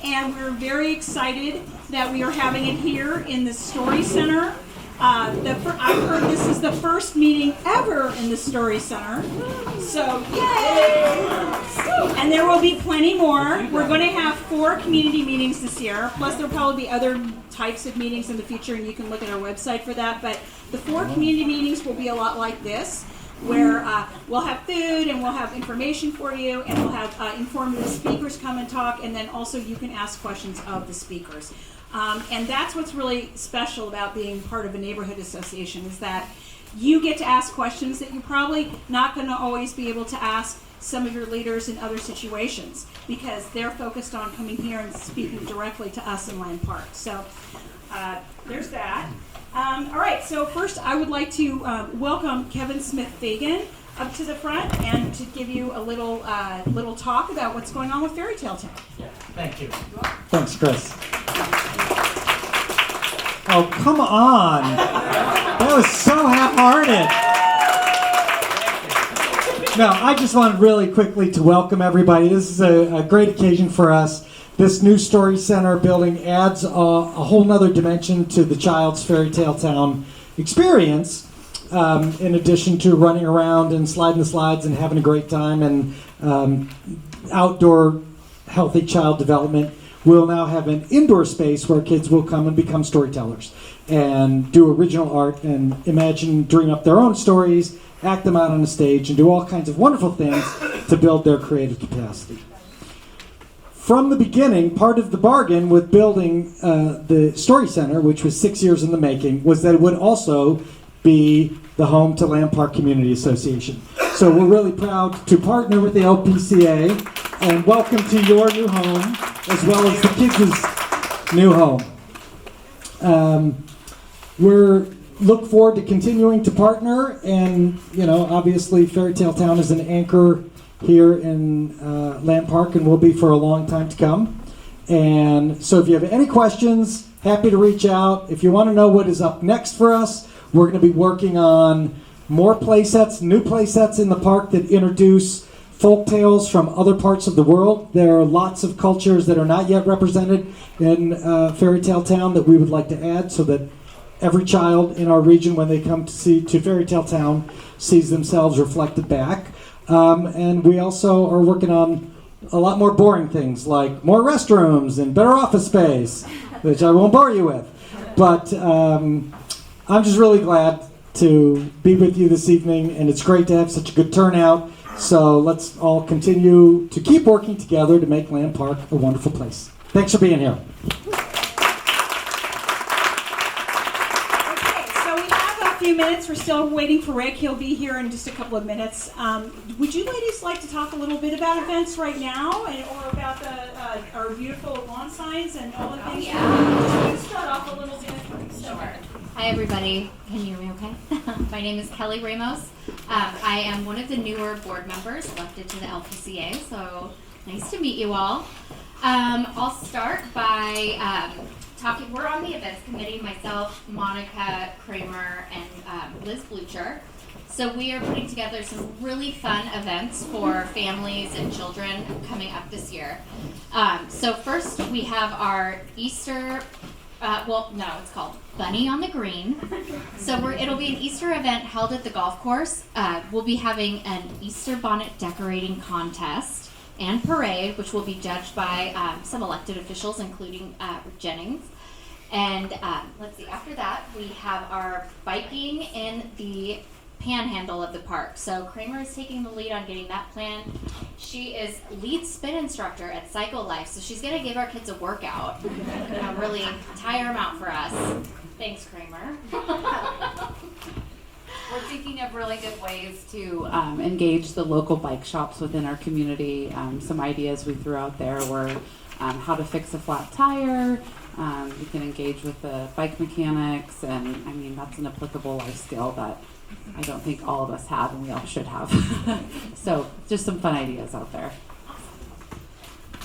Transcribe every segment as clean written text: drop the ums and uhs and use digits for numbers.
and we're very excited that we are having it here in the Story Center. I've heard this is the first meeting ever in the Story Center, so yay! And there will be plenty more. We're going to have 4 community meetings this year, plus there'll probably be other types of meetings in the future, and you can look at our website for that. But the 4 community meetings will be a lot like this, where we'll have food and we'll have information for you, and we'll have informative speakers come and talk, and then also you can ask questions of the speakers. And that's what's really special about being part of a neighborhood association, is that you get to ask questions that you're probably not going to always be able to ask some of your leaders in other situations, because they're focused on coming here and speaking directly to us in Land Park. So there's that. All right, so first I would like to welcome Kevin Smith-Fagan up to the front and to give you a little talk about what's going on with Fairytale Town. Yeah, thank you. Thanks, Chris. Oh, come on. That was so half-hearted. No, I just wanted really quickly to welcome everybody. This is a great occasion for us. This new Story Center building adds a whole nother dimension to the child's Fairytale Town experience, in addition to running around and sliding the slides and having a great time and outdoor healthy child development. We'll now have an indoor space where kids will come and become storytellers and do original art and dream up their own stories, act them out on the stage, and do all kinds of wonderful things to build their creative capacity. From the beginning, part of the bargain with building the Story Center, which was 6 years in the making, was that it would also be the home to Land Park Community Association. So we're really proud to partner with the LPCA and welcome to your new home, as well as the kids' new home. We're look forward to continuing to partner, and obviously Fairytale Town is an anchor here in Land Park and will be for a long time to come. And so if you have any questions, happy to reach out. If you want to know what is up next for us, we're going to be working on more play sets, new play sets in the park that introduce folk tales from other parts of the world. There are lots of cultures that are not yet represented in Fairytale Town that we would like to add, so that every child in our region, when they come to Fairytale Town, sees themselves reflected back. And we also are working on a lot more boring things, like more restrooms and better office space, which I won't bore you with. But I'm just really glad to be with you this evening, and it's great to have such a good turnout. So let's all continue to keep working together to make Land Park a wonderful place. Thanks for being here. Minutes. We're still waiting for Rick. He'll be here in just a couple of minutes. Would you ladies like to talk a little bit about events right now, or about our beautiful lawn signs and all the things? Yeah. Let's start off a little bit. Sure. Hi, everybody. Can you hear me okay? My name is Kelly Ramos. I am one of the newer board members elected to the LPCA, so nice to meet you all. I'll start by we're on the events committee, myself, Monica Kramer, and Liz Blucher. So we are putting together some really fun events for families and children coming up this year. So first we have our Easter, it's called Bunny on the Green. So it'll be an Easter event held at the golf course. We'll be having an Easter bonnet decorating contest and parade, which will be judged by some elected officials, including Jennings. And after that, we have our biking in the panhandle of the park. So Kramer is taking the lead on getting that planned. She is lead spin instructor at Cycle Life, so she's going to give our kids a workout, really tire them out for us. Thanks, Kramer. We're thinking of really good ways to engage the local bike shops within our community. Some ideas we threw out there were how to fix a flat tire. You can engage with the bike mechanics, and that's an applicable life skill that I don't think all of us have, and we all should have. So just some fun ideas out there.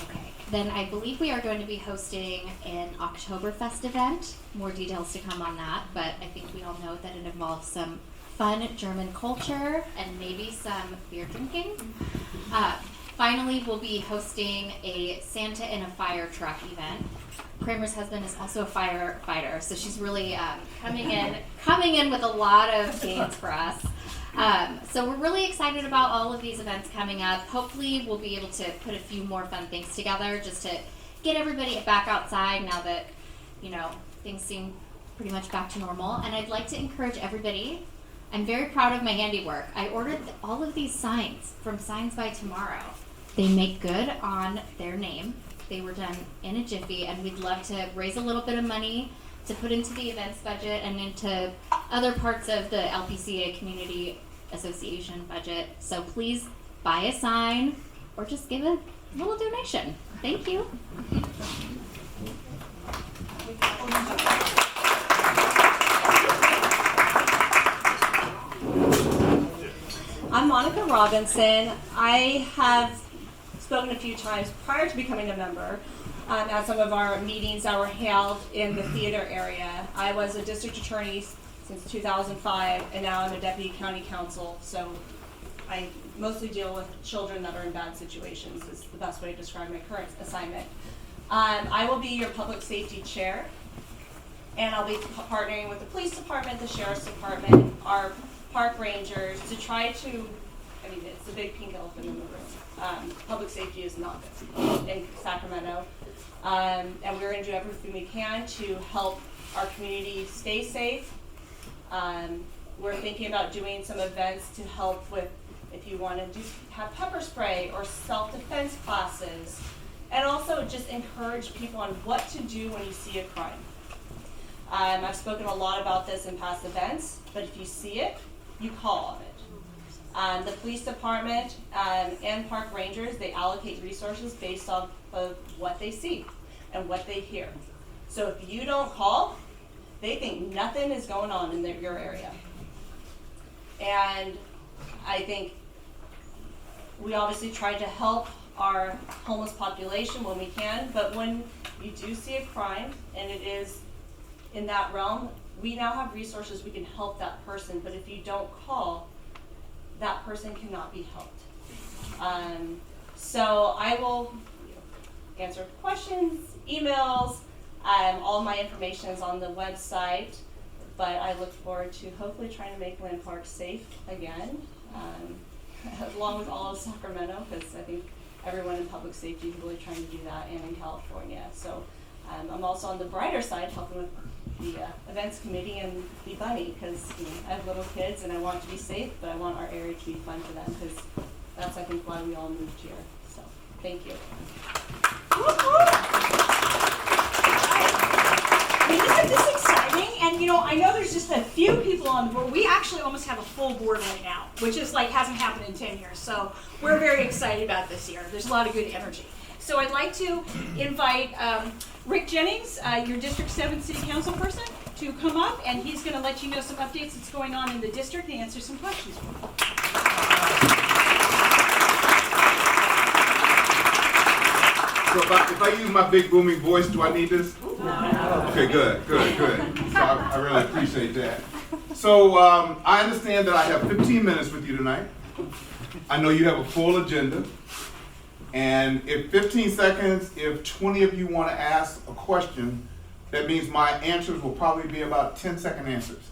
Okay, then I believe we are going to be hosting an Oktoberfest event. More details to come on that, but I think we all know that it involves some fun German culture and maybe some beer drinking. finally, we'll be hosting a Santa in a fire truck event. Kramer's husband is also a firefighter, so she's really coming in with a lot of gains for us. So we're really excited about all of these events coming up. Hopefully, we'll be able to put a few more fun things together just to get everybody back outside now that, you know, things seem pretty much back to normal. And I'd like to encourage everybody. I'm very proud of my handiwork. I ordered all of these signs from Signs by Tomorrow. They make good on their name. They were done in a jiffy, and we'd love to raise a little bit of money to put into the events budget and into other parts of the LPCA Community Association budget. So please buy a sign or just give a little donation. Thank you. I'm Monica Robinson. I have spoken a few times prior to becoming a member at some of our meetings that were held in the theater area. I was a district attorney since 2005, and now I'm a deputy county counsel. So I mostly deal with children that are in bad situations is the best way to describe my current assignment. I will be your public safety chair, and I'll be partnering with the police department, the sheriff's department, our park rangers to try to, I mean, it's a big pink elephant in the room. Public safety is not good in Sacramento. And we're going to do everything we can to help our community stay safe. We're thinking about doing some events to help with, if you want to have pepper spray or self-defense classes, and also just encourage people on what to do when you see a crime. I've spoken a lot about this in past events, but if you see it, you call on it. The police department and park rangers, they allocate resources based off of what they see and what they hear. So if you don't call, they think nothing is going on in your area. And I think we obviously try to help our homeless population when we can, but when you do see a crime and it is in that realm, we now have resources we can help that person, but if you don't call, that person cannot be helped. So I will answer questions, emails, all my information is on the website, but I look forward to hopefully trying to make Land Park safe again, along with all of Sacramento, because I think everyone in public safety is really trying to do that, and in California. So I'm also on the brighter side helping with the events committee and the bunny, because I have little kids and I want to be safe, but I want our area to be fun for them, because that's, I think, why we all moved here. So thank you. Isn't this exciting? And I know there's just a few people on the board. We actually almost have a full board right now, which is hasn't happened in 10 years. So we're very excited about this year. There's a lot of good energy. So I'd like to invite Rick Jennings, your District 7 City Council person, to come up, and he's going to let you know some updates that's going on in the district and answer some questions for you. So if I use my big booming voice, do I need this? No. Okay, good. So I really appreciate that. So I understand that I have 15 minutes with you tonight. I know you have a full agenda. And if 15 seconds, if 20 of you want to ask a question, that means my answers will probably be about 10-second answers.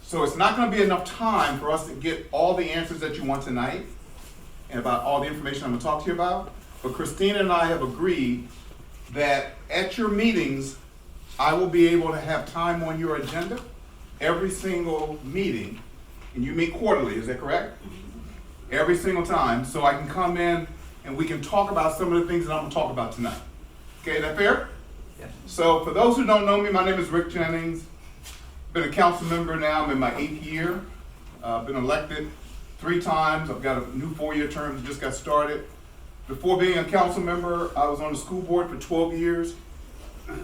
So it's not going to be enough time for us to get all the answers that you want tonight and about all the information I'm going to talk to you about. But Christina and I have agreed that at your meetings, I will be able to have time on your agenda every single meeting. And you meet quarterly, is that correct? Every single time, so I can come in and we can talk about some of the things that I'm going to talk about tonight. Okay, is that fair? Yes. So for those who don't know me, my name is Rick Jennings. Been a council member now. I'm in my 8th year. Been elected 3 times. I've got a new 4-year term that just got started. Before being a council member, I was on the school board for 12 years,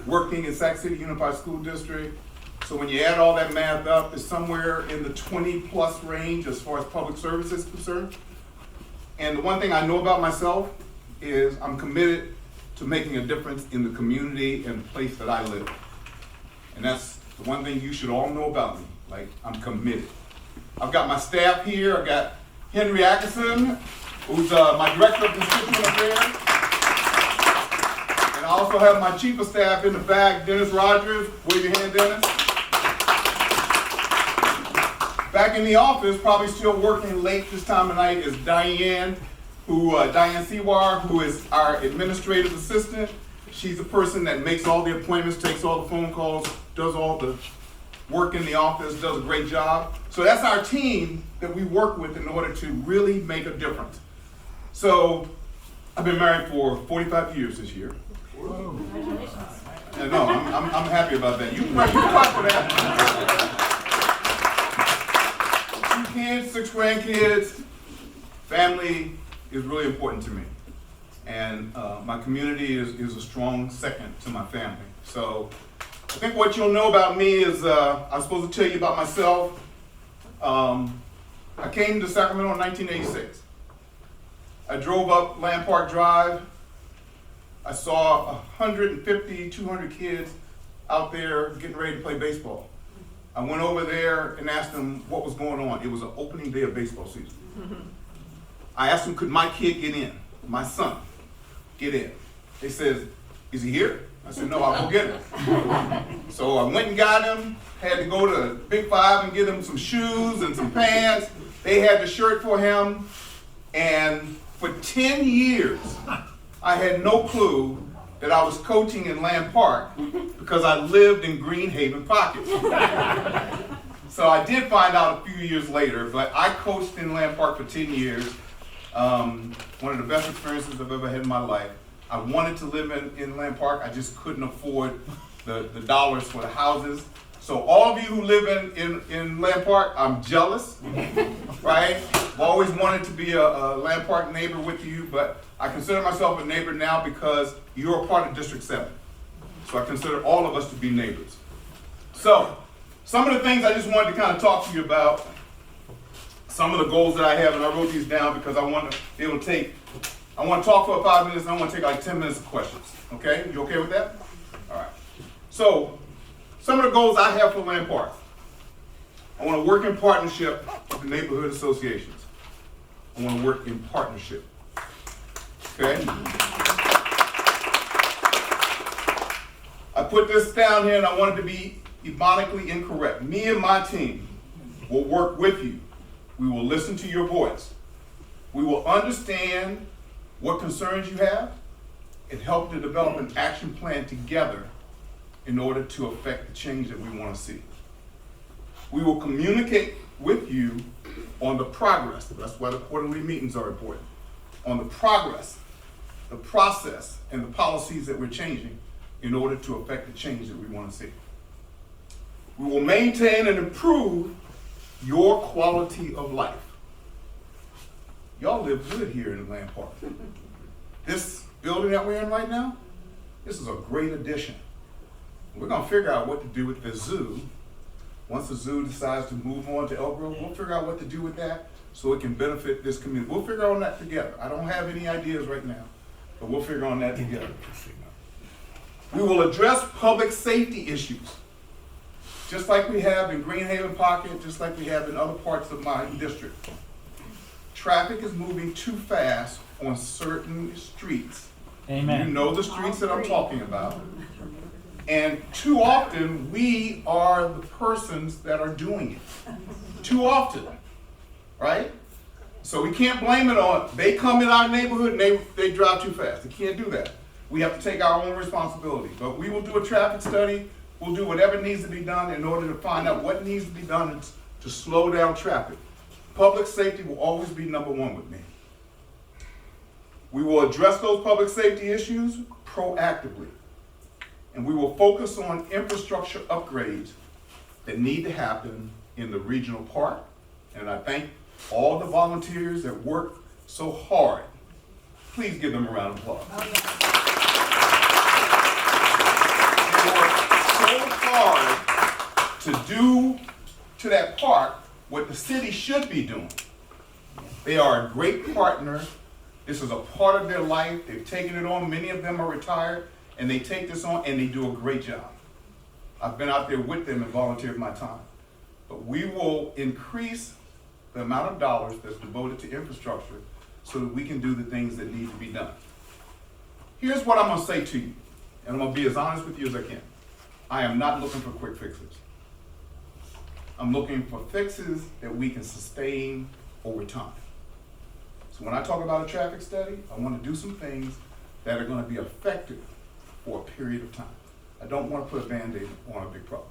working in Sac City Unified School District. So when you add all that math up, it's somewhere in the 20+ range as far as public service is concerned. And the one thing I know about myself is I'm committed to making a difference in the community and the place that I live. And that's the one thing you should all know about me. Like, I'm committed. I've got my staff here. I've got Henry Atkinson, who's my Director of Constituent Affairs. And I also have my Chief of Staff in the back, Dennis Rogers. Wave your hand, Dennis. Back in the office, probably still working late this time of night, is Diane Sewar, who is our administrative assistant. She's the person that makes all the appointments, takes all the phone calls, does all the work in the office, does a great job. So that's our team that we work with in order to really make a difference. So I've been married for 45 years this year. Congratulations. No, I'm happy about that. You clap for that. 2 kids, 6 grandkids. Family is really important to me. And my community is a strong second to my family. So I think what you'll know about me is I'm supposed to tell you about myself. I came to Sacramento in 1986. I drove up Land Park Drive. I saw 150, 200 kids out there getting ready to play baseball. I went over there and asked them what was going on. It was an opening day of baseball season. I asked them, could my kid get in? My son, get in. They said, is he here? I said, no, I'll go get him. So I went and got him, had to go to Big Five and get him some shoes and some pants. They had the shirt for him. And for 10 years, I had no clue that I was coaching in Land Park because I lived in Greenhaven Pocket. So I did find out a few years later, but I coached in Land Park for 10 years. One of the best experiences I've ever had in my life. I wanted to live in Land Park. I just couldn't afford the dollars for the houses. So all of you who live in Land Park, I'm jealous, right? I've always wanted to be a Land Park neighbor with you, but I consider myself a neighbor now because you're a part of District 7. So I consider all of us to be neighbors. So some of the things I just wanted to kind of talk to you about, some of the goals that I have, and I wrote these down because I want to be able to I want to talk for 5 minutes and I want to take like 10 minutes of questions. Okay? You okay with that? All right. So some of the goals I have for Land Park. I want to work in partnership with the neighborhood associations. I want to work in partnership. Okay? I put this down here and I want it to be ebonically incorrect. Me and my team will work with you. We will listen to your voice. We will understand what concerns you have and help to develop an action plan together in order to affect the change that we want to see. We will communicate with you on the progress. That's why the quarterly meetings are important. On the progress, the process, and the policies that we're changing in order to affect the change that we want to see. We will maintain and improve your quality of life. Y'all live good here in Land Park. This building that we're in right now, this is a great addition. We're gonna figure out what to do with the zoo. Once the zoo decides to move on to Elk Grove, we'll figure out what to do with that so it can benefit this community. We'll figure on that together. I don't have any ideas right now, but we'll figure on that together. We will address public safety issues, just like we have in Greenhaven Pocket, just like we have in other parts of my district. Traffic is moving too fast on certain streets. Amen. You know the streets that I'm talking about. And too often, we are the persons that are doing it. Too often, right? So we can't blame it on, they come in our neighborhood and they drive too fast. They can't do that. We have to take our own responsibility. But we will do a traffic study. We'll do whatever needs to be done in order to find out what needs to be done to slow down traffic. Public safety will always be number one with me. We will address those public safety issues proactively. And we will focus on infrastructure upgrades that need to happen in the regional park. And I thank all the volunteers that work so hard. Please give them a round of applause. They work so hard to do to that park what the city should be doing. They are a great partner. This is a part of their life. They've taken it on. Many of them are retired, and they take this on, and they do a great job. I've been out there with them and volunteered my time. But we will increase the amount of dollars that's devoted to infrastructure so that we can do the things that need to be done. Here's what I'm gonna say to you, and I'm gonna be as honest with you as I can. I am not looking for quick fixes. I'm looking for fixes that we can sustain over time. So when I talk about a traffic study, I want to do some things that are going to be effective for a period of time. I don't want to put a Band-Aid on a big problem.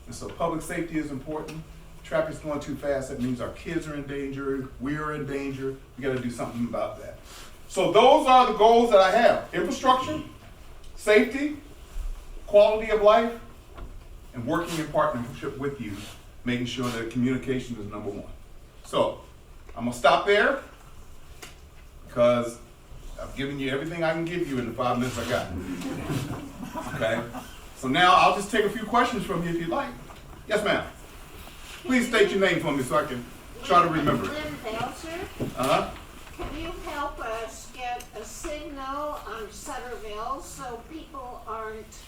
And so public safety is important. Traffic's going too fast. That means our kids are in danger. We're in danger. We got to do something about that. So those are the goals that I have. Infrastructure, safety, quality of life, and working in partnership with you, making sure that communication is number one. So I'm going to stop there because I've given you everything I can give you in the 5 minutes I got. Okay? So now I'll just take a few questions from you if you'd like. Yes, ma'am. Please state your name for me so I can try to remember it. Lynn Belcher, Uh-huh. can you help us get a signal on Sutterville so people aren't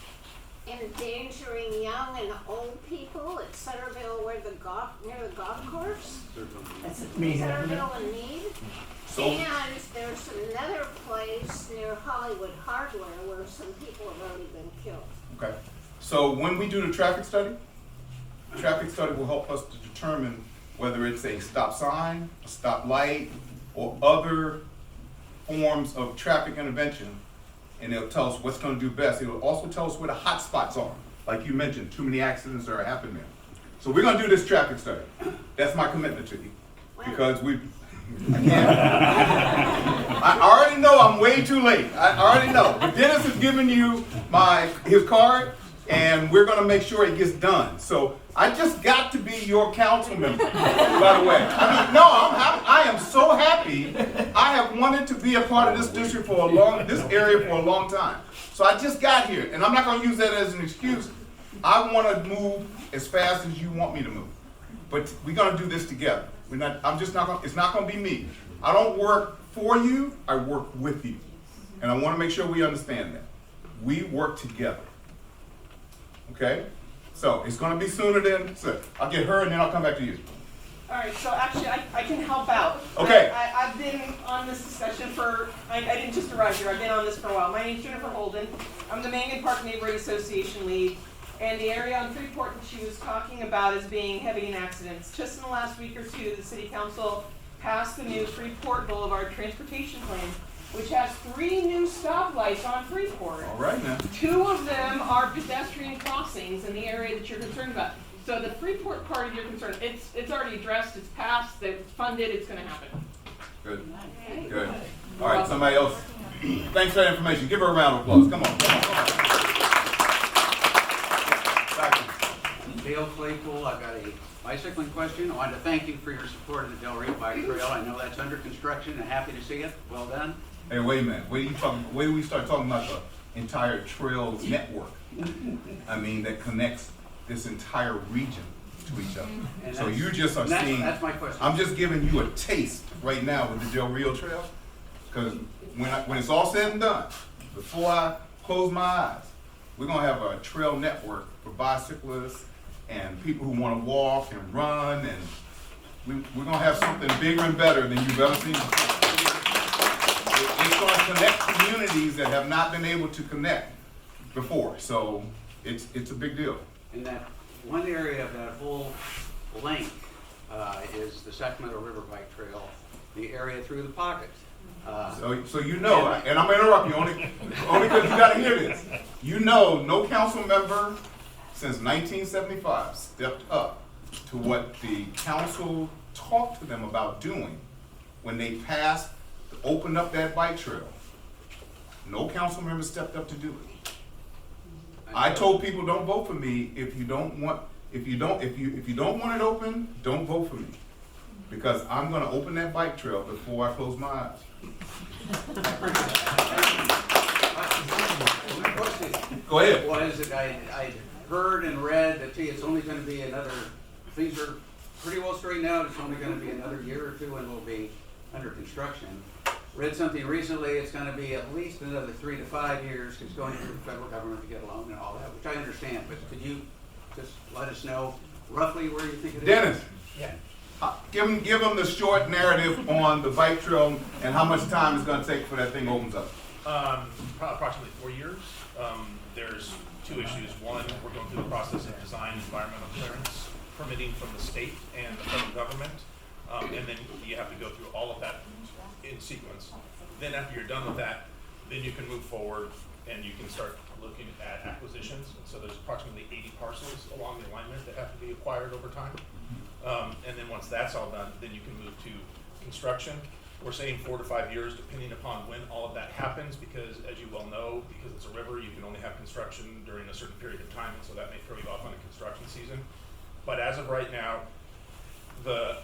endangering young and old people at Sutterville near the golf course? Sutterville in need? So, And there's another place near Hollywood Hardware where some people have already been killed. okay. So when we do the traffic study will help us to determine whether it's a stop sign, a stop light, or other forms of traffic intervention. And it'll tell us what's going to do best. It'll also tell us where the hot spots are. Like you mentioned, too many accidents are happening there. So we're going to do this traffic study. That's my commitment to you. Because I can't. I already know I'm way too late. I already know. But Dennis has given you his card, and we're going to make sure it gets done. So I just got to be your council member, by the way. I mean, no, I am so happy. I have wanted to be a part of this district this area for a long time. So I just got here, and I'm not going to use that as an excuse. I want to move as fast as you want me to move. But we're going to do this together. It's not going to be me. I don't work for you, I work with you. And I want to make sure we understand that. We work together. Okay? So it's going to be sooner than, so I'll get her and then I'll come back to you. All right, so actually I can help out. Okay. I've been on this discussion I didn't just arrive here, I've been on this for a while. My name's Jennifer Holden. I'm the Mangan Park Neighborhood Association lead. And the area on Freeport that she was talking about is being heavy in accidents. Just in the last week or two, the City Council passed the new Freeport Boulevard Transportation Plan, which has 3 new stoplights on Freeport. All right now. 2 of them are pedestrian crossings in the area that you're concerned about. So the Freeport part of your concern, it's already addressed, it's passed, it's funded, it's going to happen. Good. Good. All right, somebody else. Thanks for that information. Give her a round of applause. Come on. Come on. Dale Claypool, I've got a bicycling question. I wanted to thank you for your support of the Del Rio Bike Trail. I know that's under construction and happy to see it. Well done. Hey, wait a minute. Wait till we start talking about the entire trails network. I mean, that connects this entire region to each other. And So you just are seeing. That's my question. I'm just giving you a taste right now with the Del Rio Trail, because when it's all said and done, before I close my eyes, we're gonna have a trail network for bicyclists and people who want to walk and run, and we're gonna have something bigger and better than you've ever seen before. It's gonna connect communities that have not been able to connect before, so it's a big deal. And that one area of that whole length is the Sacramento River Bike Trail, the area through the pocket. So you know, and I'm gonna interrupt you only because you gotta hear this. You know, no council member since 1975 stepped up to what the council talked to them about doing when they opened up that bike trail. No council member stepped up to do it. I told people, don't vote for me if you don't want it open, don't vote for me. Because I'm gonna open that bike trail before I close my eyes. Go ahead. Was that I heard and read that it's only going to be things are pretty well straightened out. It's only going to be another year or 2 and will be under construction. Read something recently, it's going to be at least another 3 to 5 years. It's going to the federal government to get a loan and all that, which I understand. But could you just let us know roughly where you think it is? Dennis. Yeah. Give them the short narrative on the bike trail and how much time it's going to take for that thing opens up. Approximately 4 years. There's two issues. One, we're going through the process of design, environmental clearance, permitting from the state and the federal government, and then you have to go through all of that in sequence. Then after you're done with that, then you can move forward and you can start looking at acquisitions. And so there's approximately 80 parcels along the alignment that have to be acquired over time. And then once that's all done, then you can move to construction. We're saying 4 to 5 years, depending upon when all of that happens, because as you well know, because it's a river, you can only have construction during a certain period of time, and so that may throw you off on a construction season. But as of right now,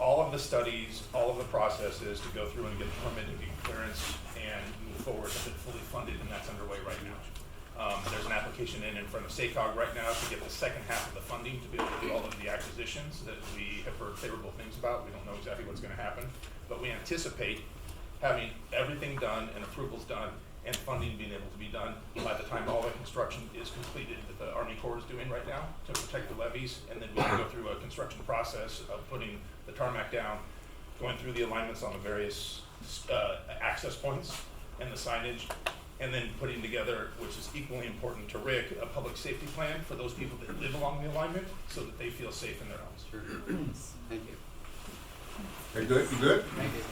all of the studies, all of the processes to go through and get the permit and get clearance and move forward have been fully funded, and that's underway right now. There's an application in front of SACOG right now to get the second half of the funding to be able to do all of the acquisitions that we have heard favorable things about. We don't know exactly what's going to happen, but we anticipate having everything done and approvals done and funding being able to be done by the time all the construction is completed that the Army Corps is doing right now to protect the levees, and then we can go through a construction process of putting the tarmac down, going through the alignments on the various access points and the signage, and then putting together, which is equally important to Rick, a public safety plan for those people that live along the alignment so that they feel safe in their homes. Thank you. Okay, good? You good? Thank you.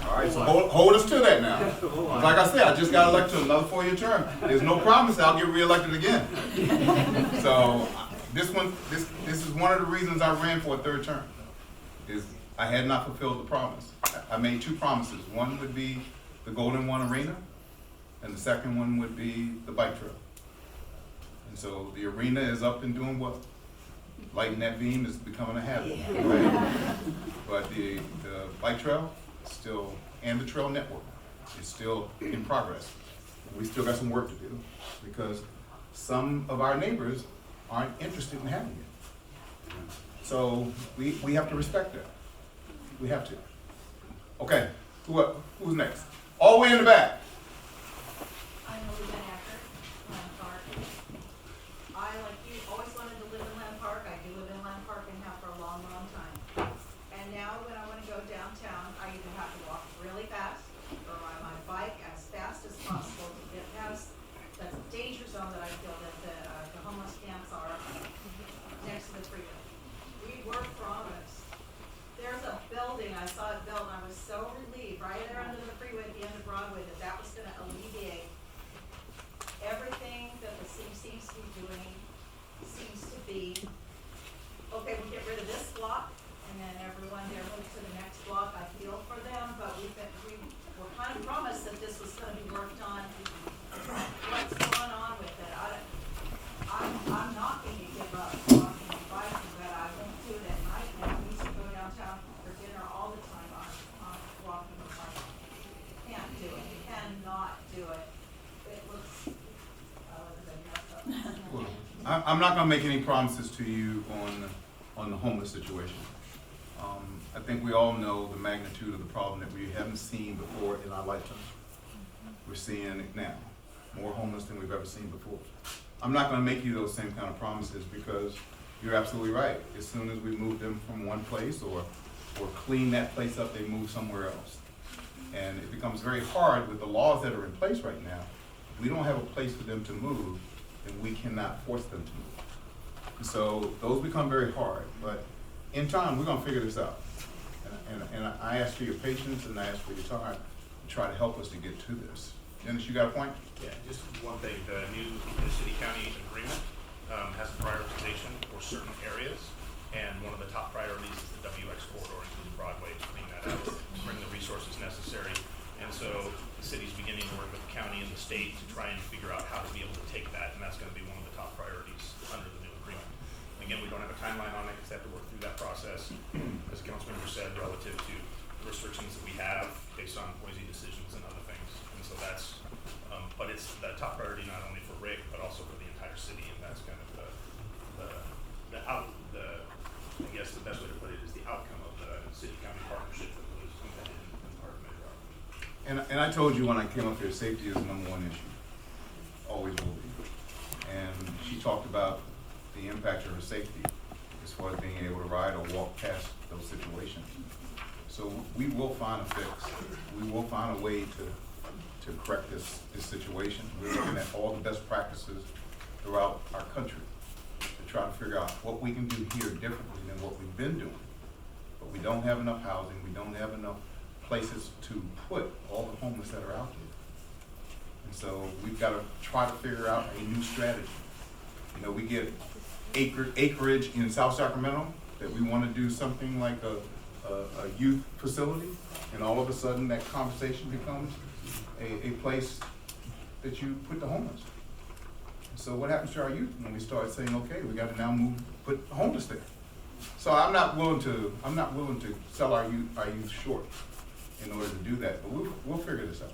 All right, so hold us to that now. Like I said, I just got elected to another 4-year term. There's no promise I'll get reelected again. So this is one of the reasons I ran for a 3rd term. Is I had not fulfilled the promise. I made 2 promises. One would be the Golden One Arena, and the second one would be the bike trail. And so the arena is up and doing well. Lighting that beam is becoming a habit. Right? But the bike trail is still, and the trail network is still in progress. We still got some work to do because some of our neighbors aren't interested in having it. So we have to respect that. We have to. Okay, who's next? All the way in the back. I'm Olivia Acker, Land Park. I, like you, always wanted to live in Land Park. I do live in Land Park and have for a long, long time. And now when I want to go downtown, I either have to walk really fast or ride my bike as fast as possible to get past the danger zone that I feel that the homeless camps are next to the freeway. We were promised. There's a building, I saw it built, and I was so relieved, right there under the freeway at the end of Broadway, that was gonna alleviate everything that the city seems to be doing, seems to be, okay, we'll get rid of this block, and then everyone there moves to the next block. I feel for them, but we were kind of promised that this was gonna be worked on. What's going on with it? I'm not gonna give up walking and biking, but I won't do it at night now. We used to go downtown for dinner all the time on walking and biking. Can't do it, cannot do it. It looks, messed up. Well, I'm not going to make any promises to you on the homeless situation. I think we all know the magnitude of the problem that we haven't seen before in our lifetime. We're seeing it now, more homeless than we've ever seen before. I'm not going to make you those same kind of promises because you're absolutely right. As soon as we move them from one place or clean that place up, they move somewhere else. And it becomes very hard with the laws that are in place right now. If we don't have a place for them to move, then we cannot force them to move. And so those become very hard, but in time, we're gonna figure this out. And I ask for your patience and I ask for your time to try to help us to get to this. Jennings, you got a point? Yeah, just one thing, the new city-county agreement has a prioritization for certain areas, and one of the top priorities is the WX corridor, including Broadway, to clean that out, bring the resources necessary. And so the city's beginning to work with the county and the state to try and figure out how to be able to take that, and that's gonna be one of the top priorities under the new agreement. Again, we don't have a timeline on it, because they have to work through that process, as the council member said, relative to the restrictions that we have based on Boise decisions and other things. And so that's, but it's the top priority not only for Rick, but also for the entire city, and that's kind of I guess the best way to put it is the outcome of the city-county partnership that was embedded in part of Metro. And I told you when I came up here, safety is the #1 issue. Always will be. And she talked about the impact of her safety is as far as being able to ride or walk past those situations. So we will find a fix. We will find a way to correct this situation. We're looking at all the best practices throughout our country to try to figure out what we can do here differently than what we've been doing. But we don't have enough housing. We don't have enough places to put all the homeless that are out there. And so we've got to try to figure out a new strategy. You know, we get acreage in South Sacramento that we want to do something like a youth facility, and all of a sudden that conversation becomes a place that you put the homeless. So what happens to our youth when we start saying, okay, we got to now put the homeless there? So I'm not willing to sell our youth short in order to do that, but we'll figure this out.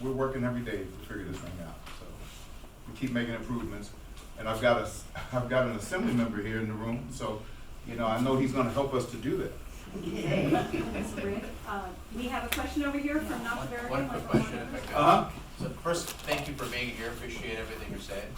We're working every day to figure this thing out. So we keep making improvements, and I've got an assembly member here in the room, so I know he's going to help us to do that. Thanks, Rick. We have a question over here from Not the Very One quick question, if I could. So first, thank you for being here. Appreciate everything you're saying.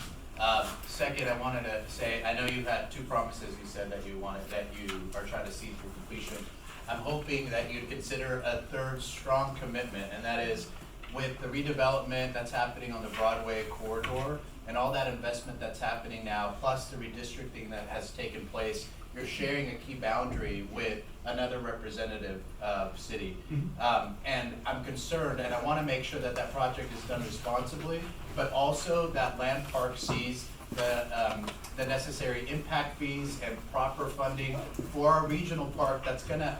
Second, I wanted to say, I know you had 2 promises you said that you are trying to see through completion. I'm hoping that you'd consider a 3rd strong commitment, and that is with the redevelopment that's happening on the Broadway corridor and all that investment that's happening now, plus the redistricting that has taken place, you're sharing a key boundary with another representative city. And I'm concerned, and I want to make sure that that project is done responsibly, but also that Land Park sees the necessary impact fees and proper funding for our regional park that's going to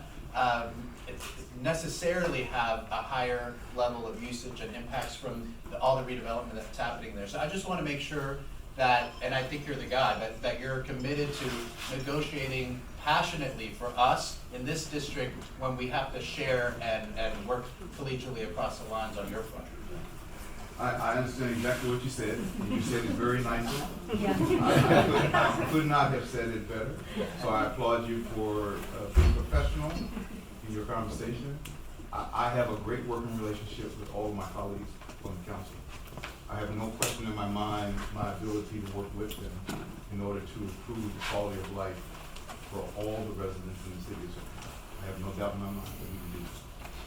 necessarily have a higher level of usage and impacts from all the redevelopment that's happening there. So I just want to make sure that, and I think you're the guy, that you're committed to negotiating passionately for us in this district when we have to share and work collegially across the lines on your front. I understand exactly what you said, and you said it very nicely. Yeah. I could not have said it better, so I applaud you for being professional in your conversation. I have a great working relationship with all of my colleagues on the council. I have no question in my mind my ability to work with them in order to improve the quality of life for all the residents in the city of Sacramento. I have no doubt in my mind that we can do this.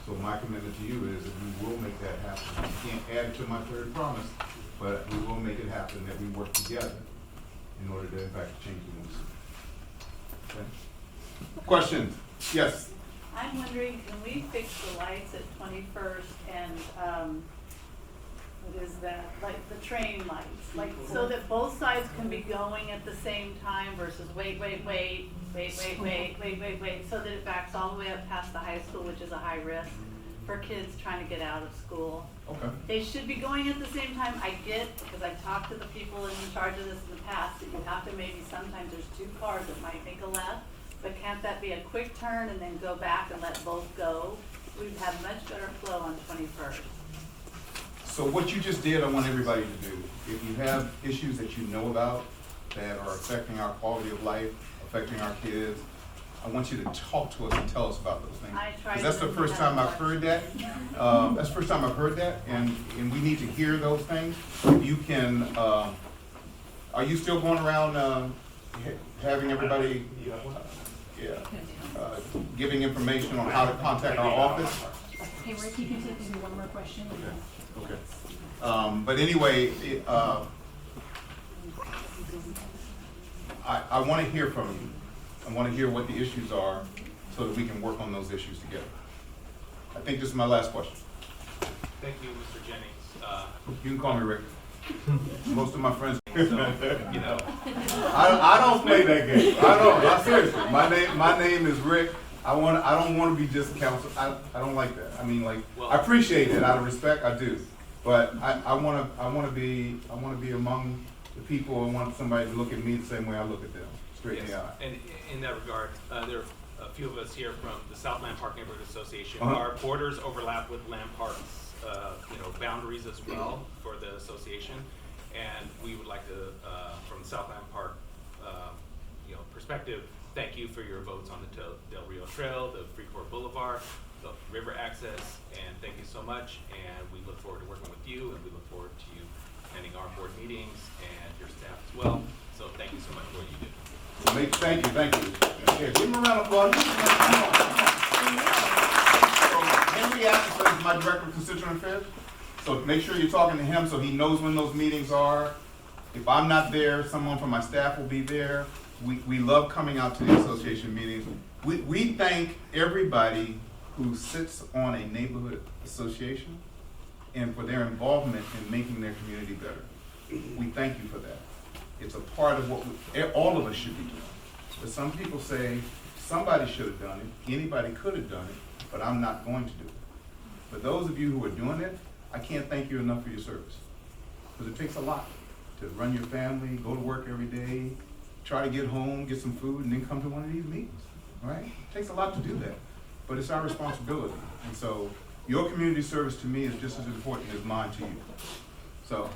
So my commitment to you is that we will make that happen. I can't add it to my 3rd promise, but we will make it happen, that we work together in order to, in fact, change the news. Okay? Questions? Yes? I'm wondering, can we fix the lights at 21st and, what is that, like the train lights, like so that both sides can be going at the same time versus wait, so that it backs all the way up past the high school, which is a high risk for kids trying to get out of school. Okay. They should be going at the same time. I get, because I've talked to the people in charge of this in the past, that you have to maybe sometimes there's 2 cars that might make a left, but can't that be a quick turn and then go back and let both go? We'd have much better flow on 21st. So what you just did, I want everybody to do. If you have issues that you know about that are affecting our quality of life, affecting our kids, I want you to talk to us and tell us about those things. Because that's the first time I've heard that. That's the first time I've heard that, and we need to hear those things. If you can, are you still going around having everybody, giving information on how to contact our office? Hey, Rick, you can take maybe one more question. Okay. But anyway, I want to hear from you. I want to hear what the issues are so that we can work on those issues together. I think this is my last question. Thank you, Mr. Jennings. You can call me Rick. Most of my friends. So, I don't play that game. I don't. Seriously, my name is Rick. I don't want to be just counsel. I don't like that. I mean, I appreciate it out of respect. I do, but I want to be among the people. I want somebody to look at me the same way I look at them, straight in the eye. And in that regard, there are a few of us here from the South Land Park Neighborhood Association. Uh-huh. Our borders overlap with Land Park's boundaries as well for the association, and we would like to, from the South Land Park perspective, thank you for your votes on the Del Rio Trail, the Freeport Boulevard, the river access, and thank you so much. And we look forward to working with you, and we look forward to you attending our board meetings and your staff as well. So thank you so much for what you do. Thank you. Yeah, give him a round of applause. Come on. So Henry Atkinson is my director of constituent affairs. So make sure you're talking to him so he knows when those meetings are. If I'm not there, someone from my staff will be there. We love coming out to the association meetings. We thank everybody who sits on a neighborhood association and for their involvement in making their community better. We thank you for that. It's a part of what all of us should be doing. But some people say, somebody should have done it, anybody could have done it, but I'm not going to do it. For those of you who are doing it, I can't thank you enough for your service. Because it takes a lot to run your family, go to work every day, try to get home, get some food, and then come to one of these meetings, right? It takes a lot to do that, but it's our responsibility. And so your community service to me is just as important as mine to you. So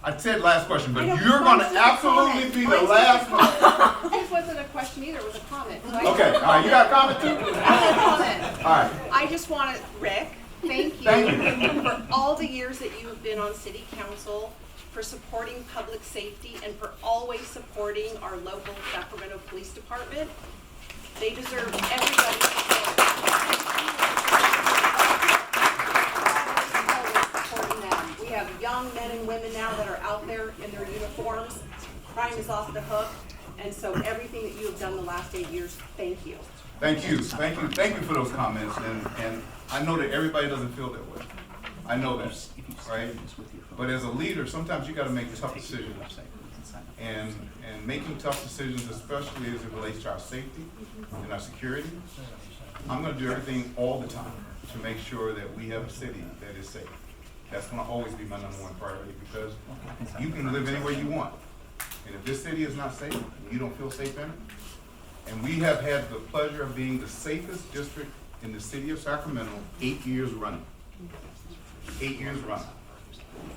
I said last question, but you're going to absolutely be the last one. This wasn't a question either, it was a comment. So Okay, all right, you got a comment too? I have a comment. All right. I just want to, Rick, thank you for all the years that you have been on city council, for supporting public safety, and for always supporting our local Sacramento Police Department. They deserve everybody's support. Supporting them. We have young men and women now that are out there in their uniforms. Crime is off the hook. And so everything that you have done the last 8 years, thank you. Thank you for those comments, and I know that everybody doesn't feel that way. I know that, right? But as a leader, sometimes you got to make tough decisions, and making tough decisions, especially as it relates to our safety and our security. I'm going to do everything all the time to make sure that we have a city that is safe. That's going to always be my #1 priority, because you can live anywhere you want, and if this city is not safe, and you don't feel safe in it. And we have had the pleasure of being the safest district in the city of Sacramento 8 years running. 8 years running.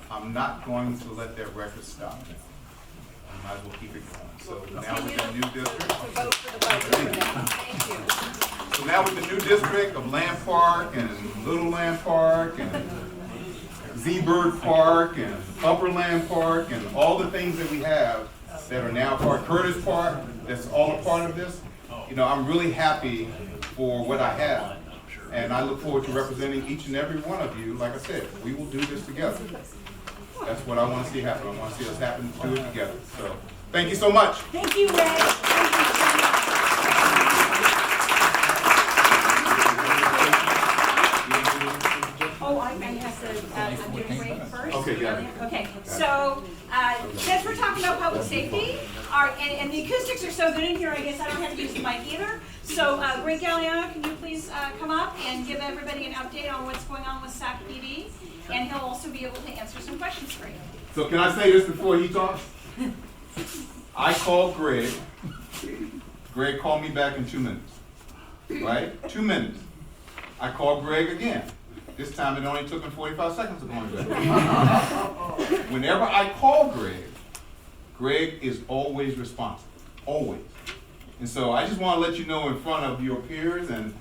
I'm not going to let that record stop now. I might as well keep it going. So now with the new district. Vote for the budget now. Thank you. So now with the new district of Land Park and Little Land Park and Z-Bird Park and Upper Land Park and all the things that we have that are now part, Curtis Park, that's all a part of this. You know, I'm really happy for what I have. And I look forward to representing each and every one of you. Like I said, we will do this together. That's what I want to see happen. I want to see us do it together. So, thank you so much. Thank you, Ray. Oh, I have to, I'm doing Ray first. Okay, got it. Okay, so, since we're talking about public safety, and the acoustics are so good in here, I guess I don't have to use the mic either. So, Greg Galliano, can you please come up and give everybody an update on what's going on with SAC PD? And he'll also be able to answer some questions for you. So can I say this before he talks? I called Greg. Greg called me back in 2 minutes. Right? 2 minutes. I called Greg again. This time it only took him 45 seconds to call me back. Whenever I call Greg, Greg is always responsive. Always. And so I just want to let you know in front of your peers and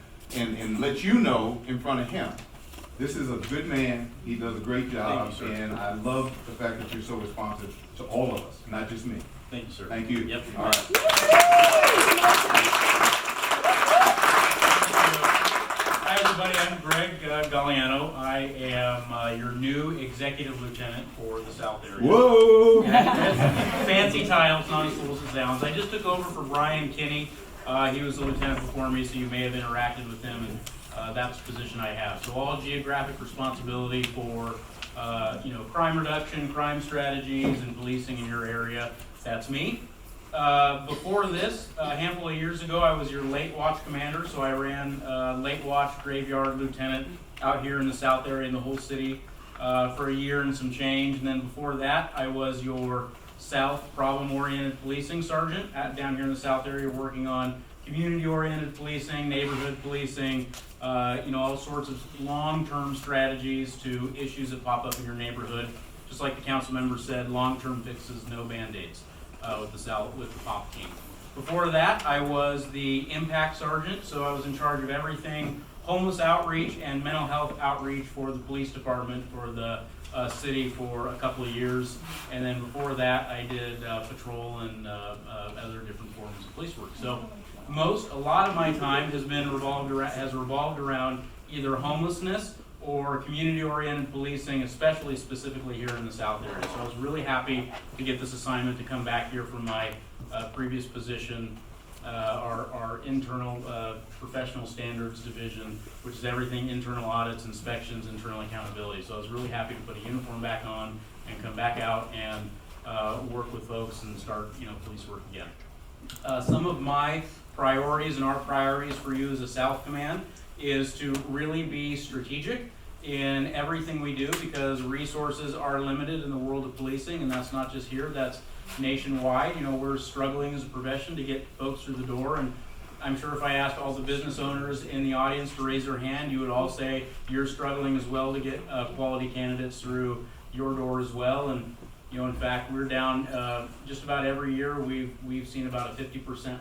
let you know in front of him. This is a good man. He does a great job, and I love the fact that you're so responsive to all of us, not just me. Thank you, sir. Thank you. Yep. All right. Hi, everybody. I'm Greg Galliano. I am your new executive lieutenant for the South area. Whoa! Fancy titles, not as cool as it sounds. I just took over for Brian Kinney. He was the lieutenant before me, so you may have interacted with him, and that's the position I have. So all geographic responsibility for crime reduction, crime strategies, and policing in your area. That's me. Before this, a handful of years ago, I was your late watch commander. So I ran late watch graveyard lieutenant out here in the South area in the whole city for a year and some change. And then before that, I was your South problem-oriented policing sergeant down here in the South area, working on community-oriented policing, neighborhood policing, all sorts of long-term strategies to issues that pop up in your neighborhood. Just like the council member said, long-term fixes, no band-aids with the POP team. Before that, I was the impact sergeant, so I was in charge of everything homeless outreach and mental health outreach for the police department for the city for a couple of years, and then before that I did patrol and other different forms of police work. So a lot of my time has revolved around either homelessness or community-oriented policing, especially specifically here in the South area. So I was really happy to get this assignment to come back here from my previous position, our internal professional standards division, which is everything internal audits, inspections, internal accountability. So I was really happy to put a uniform back on and come back out and work with folks and start police work again. Some of my priorities and our priorities for you as a South Command is to really be strategic in everything we do, because resources are limited in the world of policing, and that's not just here, that's nationwide. We're struggling as a profession to get folks through the door, and I'm sure if I asked all the business owners in the audience to raise their hand, you would all say you're struggling as well to get quality candidates through your door as well. And in fact, we're down just about every year. We've seen about a 50%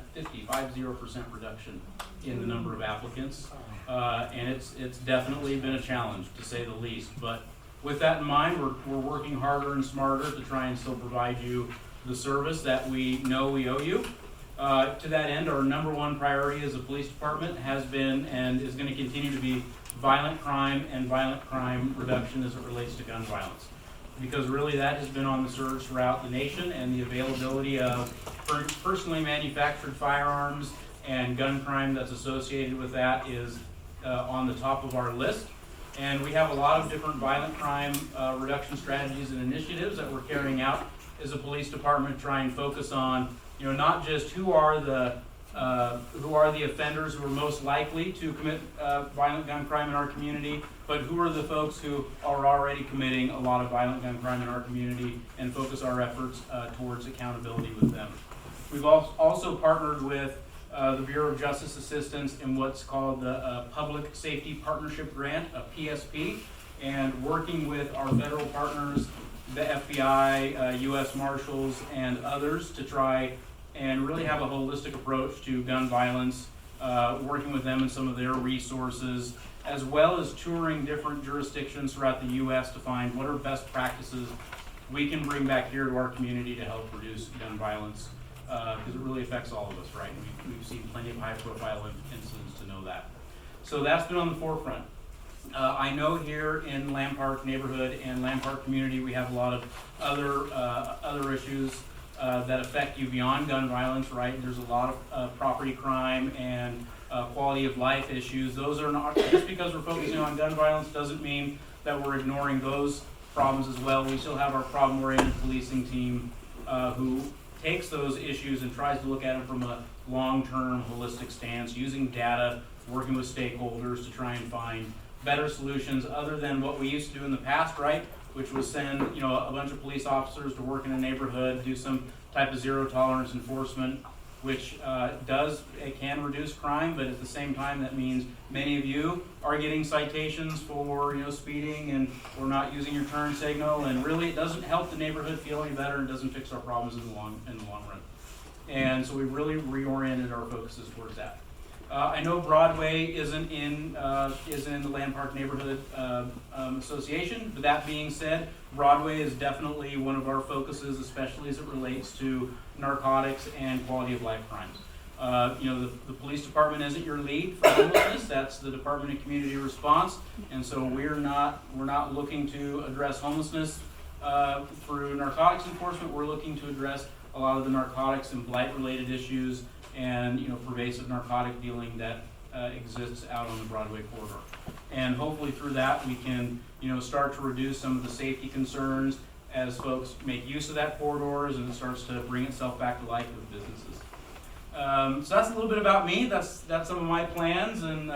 reduction in the number of applicants, and it's definitely been a challenge, to say the least. But with that in mind, we're working harder and smarter to try and still provide you the service that we know we owe you. To that end, our number one priority as a police department has been and is going to continue to be violent crime and violent crime reduction as it relates to gun violence. Because really that has been on the surge throughout the nation, and the availability of personally manufactured firearms and gun crime that's associated with that is on the top of our list. And we have a lot of different violent crime reduction strategies and initiatives that we're carrying out as a police department, to try and focus on, not just who are the offenders who are most likely to commit violent gun crime in our community, but who are the folks who are already committing a lot of violent gun crime in our community, and focus our efforts towards accountability with them. We've also partnered with the Bureau of Justice Assistance in what's called the Public Safety Partnership Grant, a PSP, and working with our federal partners, the FBI, U.S. Marshals, and others, to try and really have a holistic approach to gun violence, working with them in some of their resources, as well as touring different jurisdictions throughout the U.S. to find what are best practices we can bring back here to our community to help reduce gun violence, because it really affects all of us, right? We've seen plenty of high-profile incidents to know that. So that's been on the forefront. I know here in Lamb Park neighborhood and Lamb Park community, we have a lot of other issues that affect you beyond gun violence, right? There's a lot of property crime and quality of life issues. Those are not, just because we're focusing on gun violence doesn't mean that we're ignoring those problems as well. We still have our problem-oriented policing team who takes those issues and tries to look at them from a long-term holistic stance, using data, working with stakeholders to try and find better solutions other than what we used to do in the past, right? Which was send, a bunch of police officers to work in a neighborhood, do some type of zero tolerance enforcement, which can reduce crime, but at the same time, that means many of you are getting citations for, speeding and or not using your turn signal, and really it doesn't help the neighborhood feel any better and doesn't fix our problems in the long run. And so we really reoriented our focuses towards that. I know Broadway isn't in the Land Park Neighborhood Association, but that being said, Broadway is definitely one of our focuses, especially as it relates to narcotics and quality of life crimes. The police department isn't your lead for homelessness. That's the Department of Community Response, and so we're not looking to address homelessness through narcotics enforcement. We're looking to address a lot of the narcotics and blight-related issues and pervasive narcotic dealing that exists out on the Broadway corridor. And hopefully through that we can start to reduce some of the safety concerns as folks make use of that corridors, and it starts to bring itself back to life with businesses. So that's a little bit about me. That's some of my plans and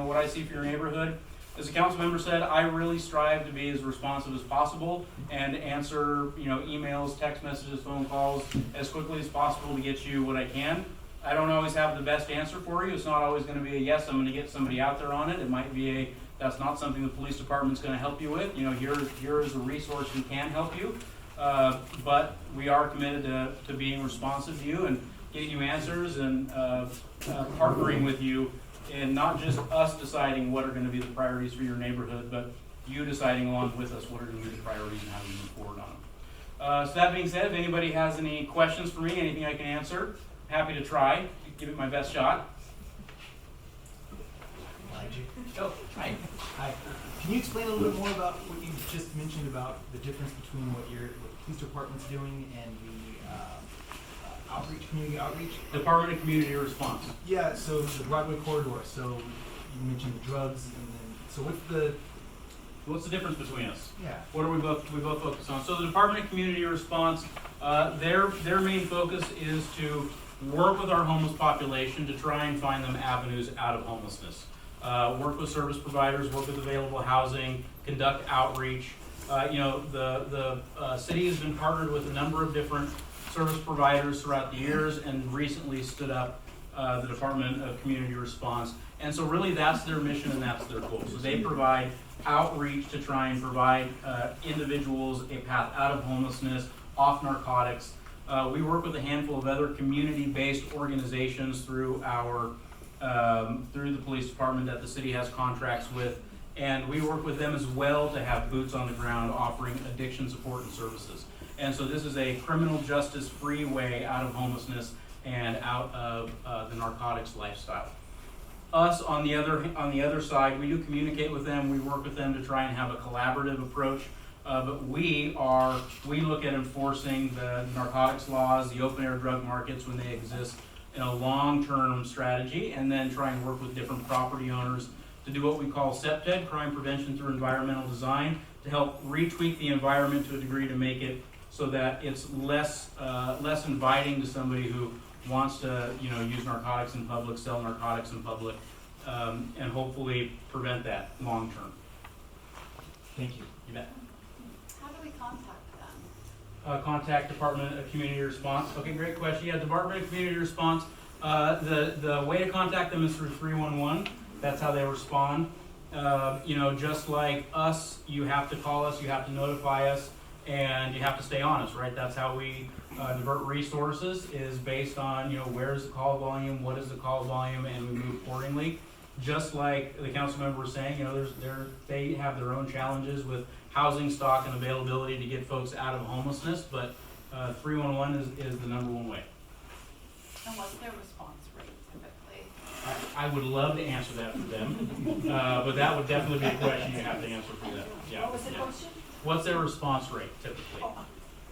what I see for your neighborhood. As the council member said, I really strive to be as responsive as possible and answer emails, text messages, phone calls as quickly as possible to get you what I can. I don't always have the best answer for you. It's not always going to be a yes, I'm going to get somebody out there on it. It might be a that's not something the police department's going to help you with. Here is a resource who can help you. But we are committed to being responsive to you and getting you answers and partnering with you, and not just us deciding what are going to be the priorities for your neighborhood, but you deciding along with us what are going to be the priorities and how we move forward on them. So that being said, if anybody has any questions for me, anything I can answer, happy to try, give it my best shot. Oh, hi. Hi. Can you explain a little bit more about what you just mentioned about the difference between what the police department's doing and the outreach, community outreach? Department of Community Response. Yeah, so the Broadway corridor. So you mentioned the drugs, and then so what's the difference between us? Yeah. What are we both focus on? So the Department of Community Response, their main focus is to work with our homeless population to try and find them avenues out of homelessness. Work with service providers, work with available housing, conduct outreach. The city has been partnered with a number of different service providers throughout the years and recently stood up the Department of Community Response. And so really that's their mission and that's their goal. So they provide outreach to try and provide individuals a path out of homelessness, off narcotics. We work with a handful of other community-based organizations through the police department that the city has contracts with, and we work with them as well to have boots on the ground offering addiction support and services. And so this is a criminal justice free way out of homelessness and out of the narcotics lifestyle. Us on the other side, we do communicate with them, we work with them to try and have a collaborative approach. But we look at enforcing the narcotics laws, the open air drug markets when they exist in a long-term strategy, and then try and work with different property owners to do what we call CEPTED, crime prevention through environmental design, to help retweak the environment to a degree to make it so that it's less inviting to somebody who wants to use narcotics in public, sell narcotics in public, and hopefully prevent that long-term. Thank you. You bet. How do we contact them? Contact Department of Community Response. Okay, great question. Yeah, Department of Community Response. The way to contact them is through 311. That's how they respond. Just like us, you have to call us, you have to notify us, and you have to stay on us, right? That's how we divert resources, is based on where is the call volume, what is the call volume, and we move accordingly. Just like the council member was saying, they have their own challenges with housing stock and availability to get folks out of homelessness, but 311 is the number one way. And what's their response rate typically? I would love to answer that for them, but that would definitely be a question you have to answer for them. Yeah. What was the question? What's their response rate typically?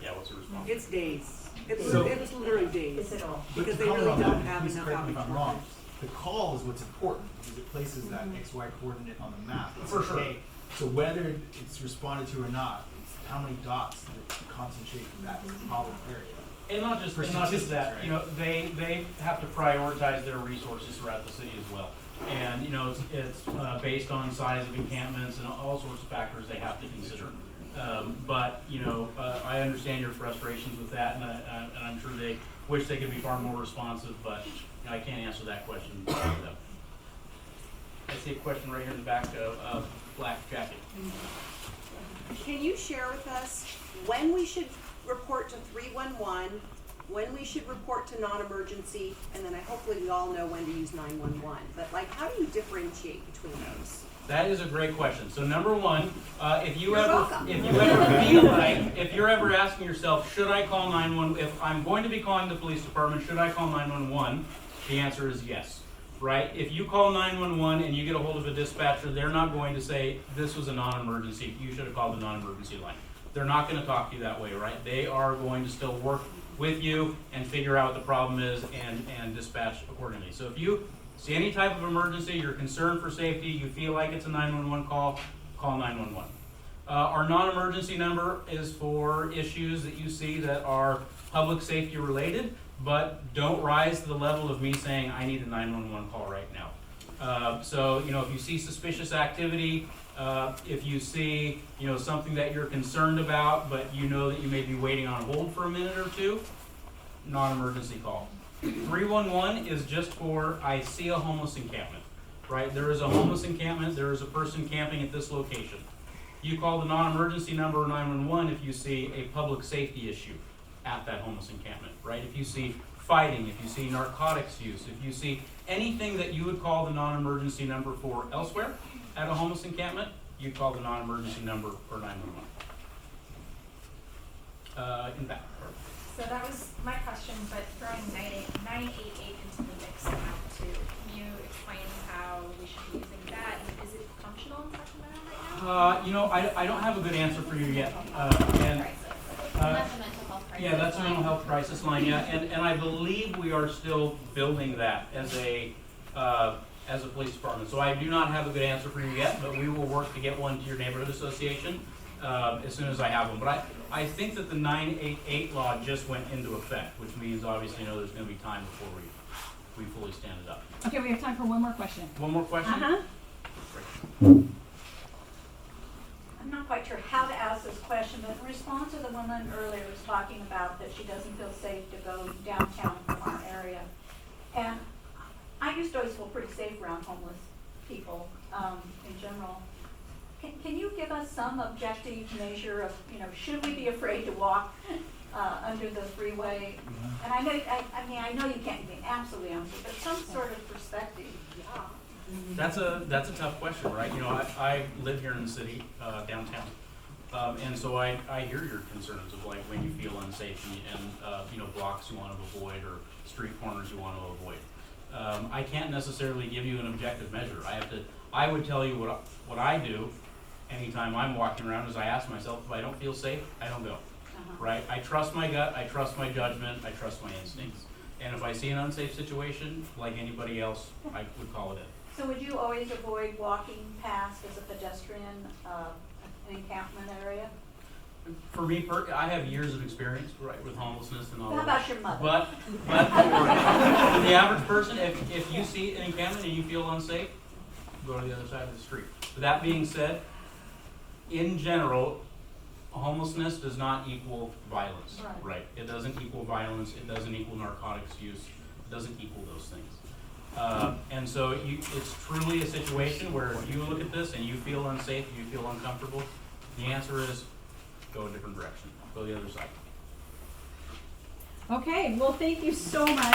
Yeah, what's the response? It's days. It was literally days. Is it all? Because they really don't have Please enough correct me if outreach I'm wrong. workers. The call is what's important because it places that XY coordinate on the map. It's For sure. okay. So whether it's responded to or not, it's how many dots that concentrate in that problem area. And not just that, right? they have to prioritize their resources throughout the city as well. And it's based on size of encampments and all sorts of factors they have to consider. I understand your frustrations with that, and I'm sure they wish they could be far more responsive, but I can't answer that question for them. I see a question right here in the back of black jacket. Can you share with us when we should report to 311, when we should report to non-emergency, and then hopefully we all know when to use 911. But how do you differentiate between those? That is a great question. So number one, if you're ever asking yourself, should I call 911? If I'm going to be calling the police department, should I call 911? The answer is yes. Right? If you call 911 and you get a hold of a dispatcher, they're not going to say this was a non-emergency. You should have called the non-emergency line. They're not going to talk to you that way, right? They are going to still work with you and figure out what the problem is and dispatch accordingly. So if you see any type of emergency, you're concerned for safety, you feel like it's a 911 call, call 911. Our non-emergency number is for issues that you see that are public safety related, but don't rise to the level of me saying I need a 911 call right now. If you see suspicious activity, if you see something that you're concerned about, but you know that you may be waiting on hold for a minute or two, non-emergency call. 311 is just for I see a homeless encampment, right? There is a homeless encampment, there is a person camping at this location. You call the non-emergency number 911 if you see a public safety issue at that homeless encampment, right? If you see fighting, if you see narcotics use, if you see anything that you would call the non-emergency number for elsewhere at a homeless encampment, you call the non-emergency number for 911. In fact. So that was my question, but throwing 988 into the mix now too. Can you explain how we should be using that? And is it functional in Sacramento right now? I don't have a good answer for you yet. Yeah, that's a mental health crisis line. Yeah, and I believe we are still building that as a police department. So I do not have a good answer for you yet, but we will work to get one to your neighborhood association as soon as I have one. But I think that the 988 law just went into effect, which means obviously there's going to be time before we fully stand it up. Okay, we have time for one more question. One more question? I'm not quite sure how to ask this question, but in response to the woman earlier was talking about that she doesn't feel safe to go downtown from our area. And I used to always feel pretty safe around homeless people in general. Can you give us some objective measure of, should we be afraid to walk under the freeway? And I know you can't give me an absolute answer, but some sort of perspective. That's a tough question, right? I live here in the city, downtown, and so I hear your concerns of like when you feel unsafe and blocks you want to avoid or street corners you want to avoid. I can't necessarily give you an objective measure. I would tell you what I do anytime I'm walking around is I ask myself, if I don't feel safe, I don't go. Right? I trust my gut, I trust my judgment, I trust my instincts. And if I see an unsafe situation, like anybody else, I would call it in. So would you always avoid walking past as a pedestrian an encampment area? For me, I have years of experience, right, with homelessness and all How that. about your mother? But for the average person, if you see an encampment and you feel unsafe, go to the other side of the street. But that being said, in general, homelessness does not equal violence, right? It doesn't equal violence. It doesn't equal narcotics use. It doesn't equal those things. And so it's truly a situation where if you look at this and you feel unsafe, you feel uncomfortable, the answer is go a different direction. Go the other side. Okay, well, thank you so much.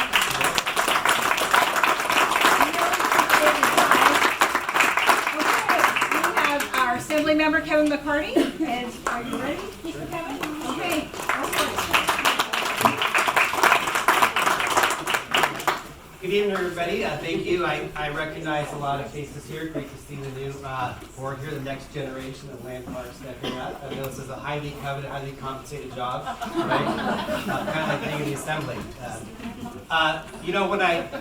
Our Assembly Member Kevin McCarty, and are you ready, Mr. Kevin? Okay. Good evening, everybody. Thank you. I recognize a lot of faces here. Great to see the new board here, the next generation of land park stepping up. I know this is a highly coveted, highly compensated job, right? Kind of like being in the assembly.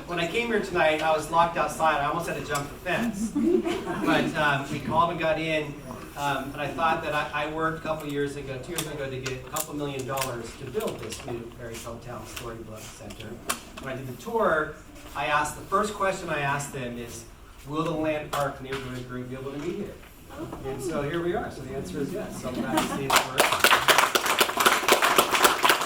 When I came here tonight, I was locked outside. I almost had to jump the fence. But we called and got in, and I thought that I worked a couple years ago, 2 years ago, to get a couple $1 million to build this new Fairytale Town Storybook Center. When I did the tour, the first question I asked them is, will the Land Park Neighborhood Group be able to meet here? And so here we are. So the answer is yes. So I'm glad to see it work.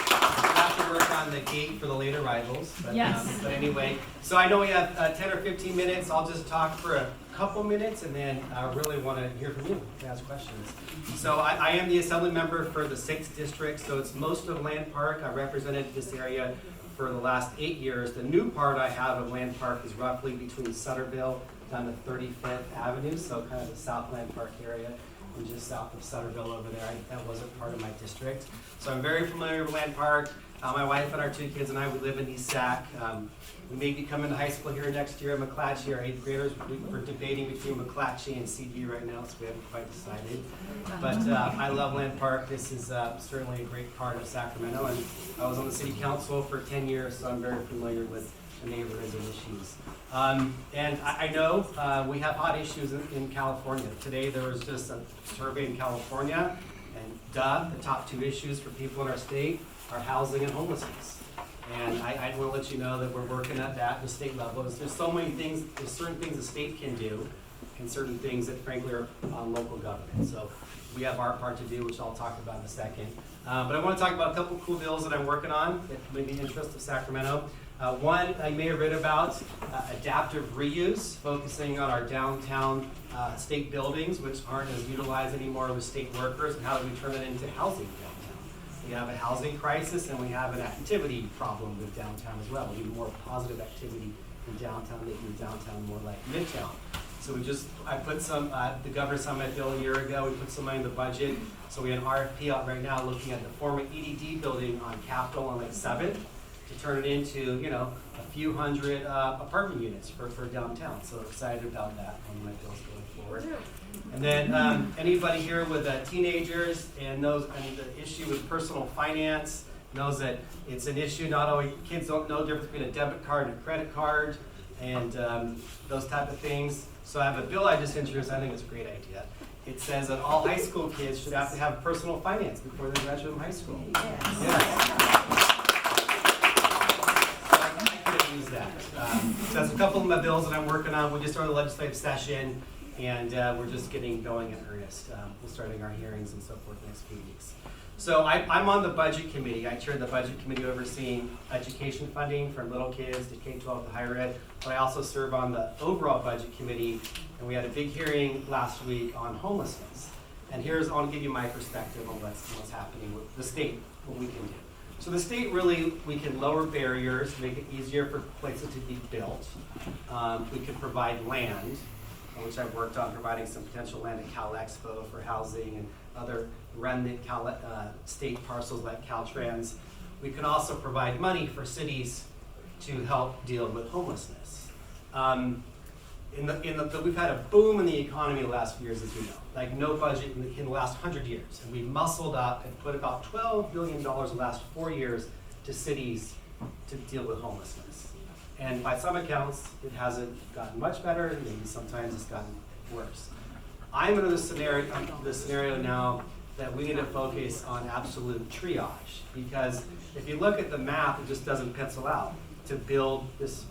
I have to work on the gate for the late arrivals. But, yes. But anyway, so I know we have 10 or 15 minutes. I'll just talk for a couple minutes, and then I really want to hear from you to ask questions. So I am the assembly member for the 6th district. So it's most of Land Park. I represented this area for the last 8 years. The new part I have of Land Park is roughly between Sutterville down to 35th Avenue, so kind of the South Land Park area, and just south of Sutterville over there. That wasn't part of my district. So I'm very familiar with Land Park. My wife and our 2 kids and I, we live in East Sac. We may be coming to high school here next year at McClatchy, our 8th graders. We're debating between McClatchy and CG right now, so we haven't quite decided. But I love Land Park. This is certainly a great part of Sacramento, and I was on the city council for 10 years, so I'm very familiar with the neighborhoods and issues. And I know we have hot issues in California. Today there was just a survey in California, and the top 2 issues for people in our state are housing and homelessness. And I want to let you know that we're working at that at the state level. There's so many things, there's certain things the state can do, and certain things that frankly are on local government. So we have our part to do, which I'll talk about in a second. But I want to talk about a couple cool bills that I'm working on that may be of interest of Sacramento. One I may have read about, adaptive reuse, focusing on our downtown state buildings, which aren't as utilized anymore with state workers, and how do we turn it into housing downtown. We have a housing crisis, and we have an activity problem with downtown as well. We need more positive activity in downtown, making downtown more like Midtown. So I put some, the governor signed my bill a year ago, we put some money in the budget. So we have an RFP out right now looking at the former EDD building on Capitol on like 7th to turn it into, you know, a few hundred apartment units for downtown. So excited about that on my bills going forward. And then anybody here with teenagers and knows the issue with personal finance knows that it's an issue. Not always kids don't know the difference between a debit card and a credit card and those type of things. So I have a bill I just introduced. I think it's a great idea. It says that all high school kids should have to have personal finance before they graduate from high school. Yes. Use that. So that's a couple of my bills that I'm working on. We just started the legislative session, and we're just getting going in earnest. We're starting our hearings and so forth next few weeks. So I'm on the budget committee. I chair the budget committee overseeing education funding from little kids to K-12 to higher ed. But I also serve on the overall budget committee, and we had a big hearing last week on homelessness. And I'll give you my perspective on what's happening with the state, what we can do. So the state really, we can lower barriers, make it easier for places to be built. We can provide land, which I've worked on providing some potential land at Cal Expo for housing and other remnant state parcels like Caltrans. We can also provide money for cities to help deal with homelessness. We've had a boom in the economy the last few years, as you know, like no budget in the last 100 years. And we muscled up and put about $12 billion the last 4 years to cities to deal with homelessness. And by some accounts, it hasn't gotten much better, and maybe sometimes it's gotten worse. I'm in the scenario now that we need to focus on absolute triage, because if you look at the math, it just doesn't pencil out to build this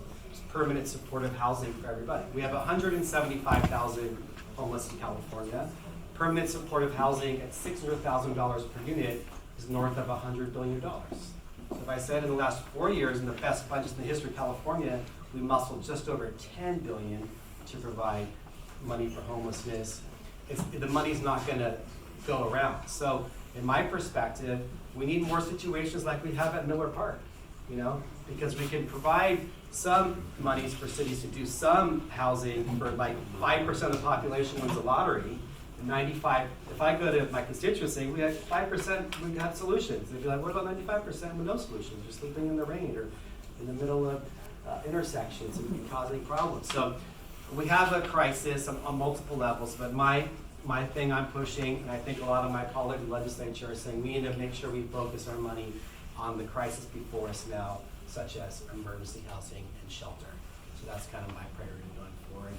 permanent supportive housing for everybody. We have 175,000 homeless in California. Permanent supportive housing at $600,000 per unit is north of $100 billion. So if I said in the last 4 years, in the best budgets in the history of California, we muscled just over $10 billion to provide money for homelessness. The money's not going to go around. So in my perspective, we need more situations like we have at Miller Park, you know, because we can provide some monies for cities to do some housing for like 5% of the population wins the lottery. And 95, if I go to my constituency, we have 5%, we got solutions. They'd be like, what about 95% with no solutions? You're sleeping in the rain or in the middle of intersections and causing problems. So we have a crisis on multiple levels, but my thing I'm pushing, and I think a lot of my colleagues in the legislature are saying we need to make sure we focus our money on the crisis before us now, such as emergency housing and shelter. So that's kind of my priority going forward.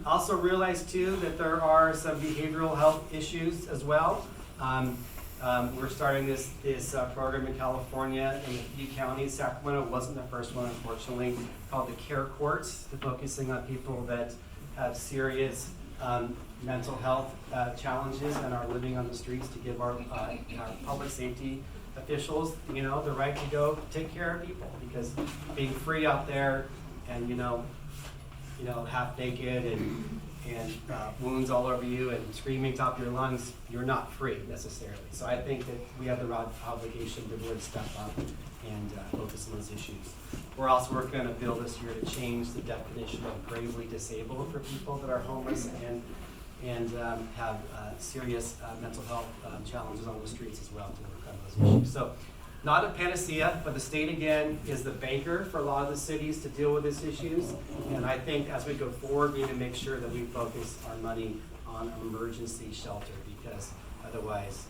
Also realize too that there are some behavioral health issues as well. We're starting this program in California in a few counties. Sacramento wasn't the first one, unfortunately, called the Care Courts, focusing on people that have serious mental health challenges and are living on the streets, to give our public safety officials, you know, the right to go take care of people, because being free out there and you know half naked and wounds all over you and screaming top of your lungs, you're not free necessarily. So I think that we have the obligation to really step up and focus on those issues. We're also working on a bill this year to change the definition of gravely disabled for people that are homeless and have serious mental health challenges on the streets as well, to work on those issues. So not a panacea, but the state again is the banker for a lot of the cities to deal with these issues. And I think as we go forward, we need to make sure that we focus our money on emergency shelter, because otherwise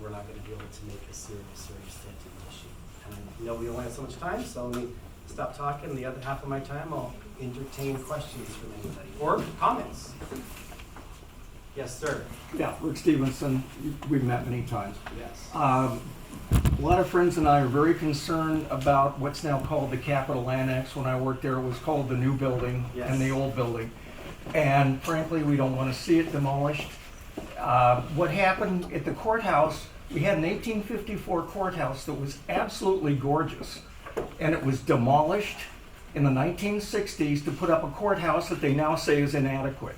we're not going to be able to make a serious dent in the issue. And I know we only have so much time, so let me stop talking. The other half of my time, I'll entertain questions from anybody or comments. Yes, sir. Yeah, Rick Stevenson. We've met many times. Yes. A lot of friends and I are very concerned about what's now called the Capitol Annex. When I worked there, it was called the new building and the old building. And frankly, we don't want to see it demolished. What happened at the courthouse, we had an 1854 courthouse that was absolutely gorgeous. And it was demolished in the 1960s to put up a courthouse that they now say is inadequate.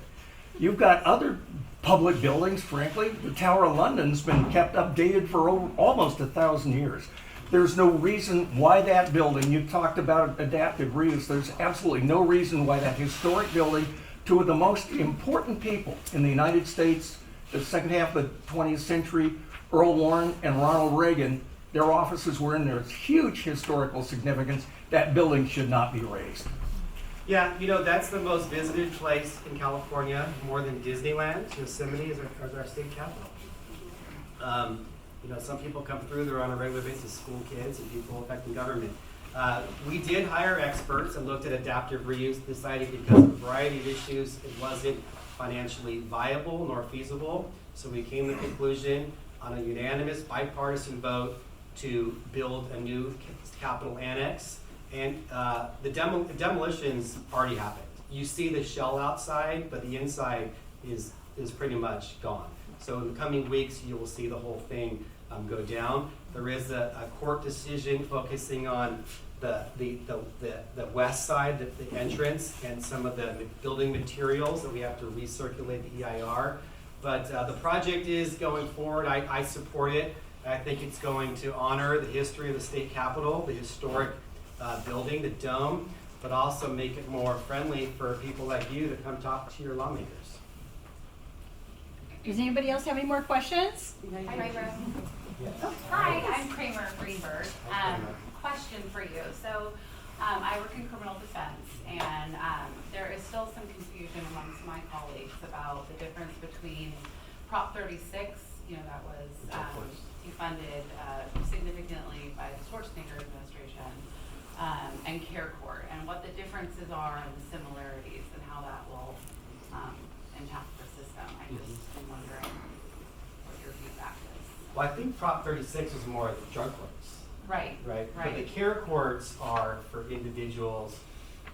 You've got other public buildings, frankly. The Tower of London's been kept updated for almost 1,000 years. There's no reason why that building, you talked about adaptive reuse, there's absolutely no reason why that historic building two of the most important people in the United States, the second half of the 20th century, Earl Warren and Ronald Reagan, their offices were in there. It's huge historical significance. That building should not be razed. Yeah, you know, that's the most visited place in California, more than Disneyland. Yosemite is our state capital. You know, some people come through there on a regular basis, school kids and people affecting government. We did hire experts and looked at adaptive reuse, decided because of a variety of issues, it wasn't financially viable nor feasible. So we came to the conclusion on a unanimous bipartisan vote to build a new Capitol Annex. And the demolitions already happened. You see the shell outside, but the inside is pretty much gone. So in the coming weeks, you will see the whole thing go down. There is a court decision focusing on the west side, the entrance, and some of the building materials that we have to recirculate the EIR. But the project is going forward. I support it. I think it's going to honor the history of the state capitol, the historic building, the dome, but also make it more friendly for people like you to come talk to your lawmakers. Does anybody else have any more questions? Hi, Yes. Hi, I'm Kramer Greenberg. Question for you. So I work in criminal defense, and there is still some confusion amongst my colleagues about the difference between Prop 36, you know, that was defunded significantly by the Schwarzenegger administration, and Care Court, and what the differences are and the similarities and how that will impact the system. I just am wondering what your feedback is. Well, I think Prop 36 is more the drug courts. Right. But the care courts are for individuals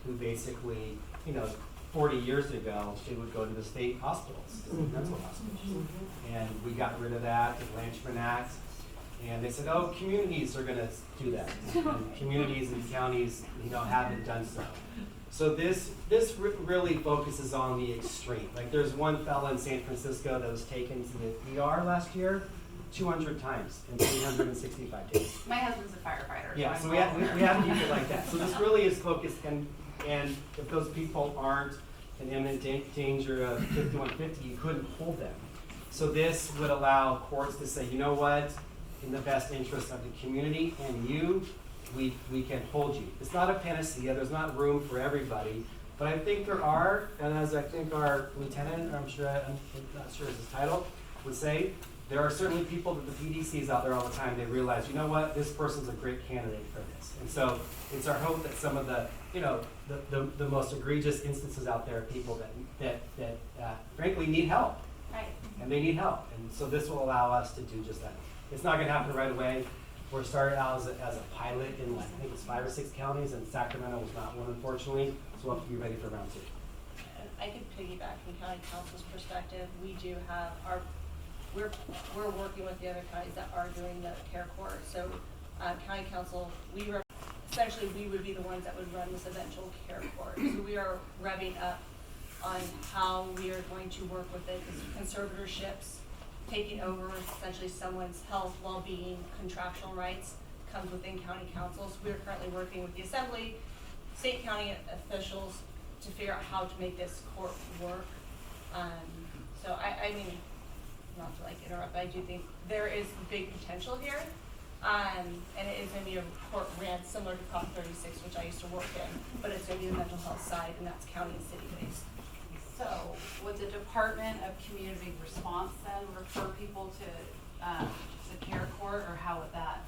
who basically, you know, 40 years ago, they would go to the state hospitals, mental hospitals. And we got rid of that, the Blanchman Act. And they said, oh, communities are going to do that. And communities and counties, you know, haven't done so. So this really focuses on the extreme. Like there's one fellow in San Francisco that was taken to the ER last year 200 times in 365 days. My husband's a firefighter. Yeah, so so we have people like that. So this really is focused, and if those people aren't in imminent danger of 5150, you couldn't hold them. So this would allow courts to say, you know what, in the best interest of the community and you, we can hold you. It's not a panacea, there's not room for everybody, but I think there are, and as I think our lieutenant, I'm not sure is his title, would say, there are certainly people that the PD sees out there all the time, they realize, you know what, this person's a great candidate for this. And so it's our hope that some of the, you know, the most egregious instances out there are people that frankly need help. Right. And they need help. And so this will allow us to do just that. It's not going to happen right away. We're started out as a pilot in like, I think it's 5 or 6 counties, and Sacramento was not one, unfortunately. So we'll have to be ready for round 2. I could piggyback from county council's perspective. We do have we're working with the other counties that are doing the care court. So county council, essentially we would be the ones that would run this eventual care court. So we are revving up on how we are going to work with the conservatorships, taking over essentially someone's health, well-being, contractual rights comes within county councils. We are currently working with the assembly, state county officials to figure out how to make this court work. So I mean, not to like interrupt, but I do think there is big potential here. And it is going to be a court ran similar to Prop 36, which I used to work in, but it's going to be the mental health side, and that's county and city based. So would the Department of Community Response then refer people to care court, or how would that?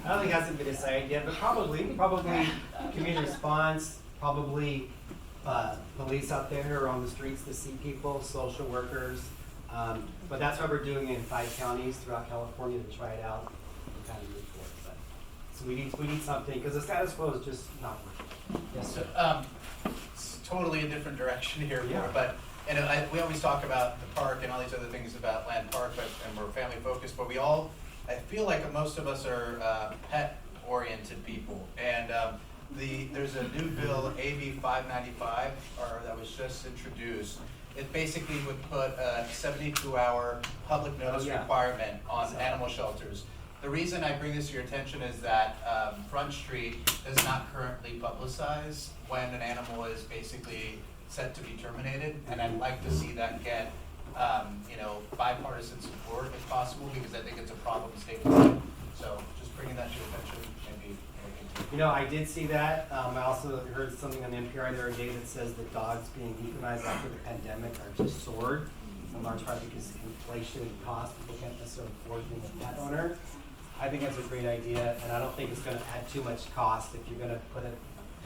I don't think it hasn't been decided yet, but probably community response, probably police out there who are on the streets to see people, social workers. But that's why we're doing it in 5 counties throughout California to try it out and kind of move forward. But, so we need something, because the status quo is just not working. Yes, sir. It's totally a different direction here, Yeah. but we always talk about the park and all these other things about Land Park, and we're family focused, but I feel like most of us are pet oriented people, and there's a new bill, AB 595, that was just introduced. It basically would put a 72-hour public notice requirement on animal shelters. The reason I bring this to your attention is that Front Street does not currently publicize when an animal is basically set to be terminated, and I'd like to see that get, bipartisan support if possible, because I think it's a problem statewide. So just bringing that to your attention, maybe. I did see that. I also heard something on NPR the other day that says that dogs being euthanized after the pandemic are just soared, in large part because inflation and cost, people can't necessarily afford being a pet owner. I think that's a great idea, and I don't think it's going to add too much cost if you're going to put a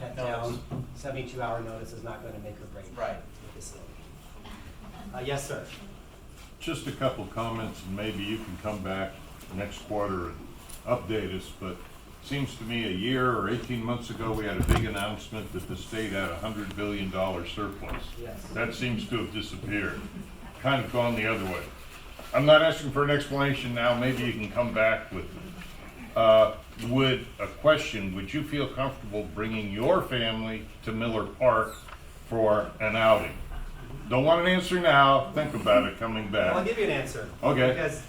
pet down. 72-hour notice is not going to make or break the facility. Yes, sir. Just a couple comments, and maybe you can come back next quarter and update us, but seems to me a year or 18 months ago we had a big announcement that the state had a $100 billion surplus. Yes. That seems to have disappeared, kind of gone the other way. I'm not asking for an explanation now, maybe you can come back with it. Would you feel comfortable bringing your family to Miller Park for an outing? Don't want an answer now, think about it coming back. Well, I'll give you an answer. Okay. Because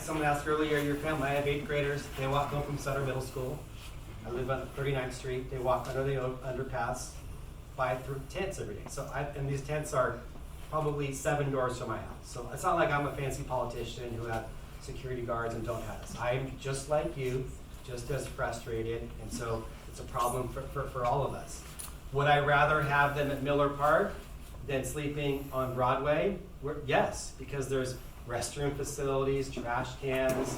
someone asked earlier, your family, I have 8th graders, they walk home from Sutter Middle School. I live on 39th Street, they walk under the underpass, by through tents every day. And these tents are probably 7 doors from my house. So it's not like I'm a fancy politician who have security guards and don't have this. I'm just like you, just as frustrated, and so it's a problem for all of us. Would I rather have them at Miller Park than sleeping on Broadway? Yes, because there's restroom facilities, trash cans,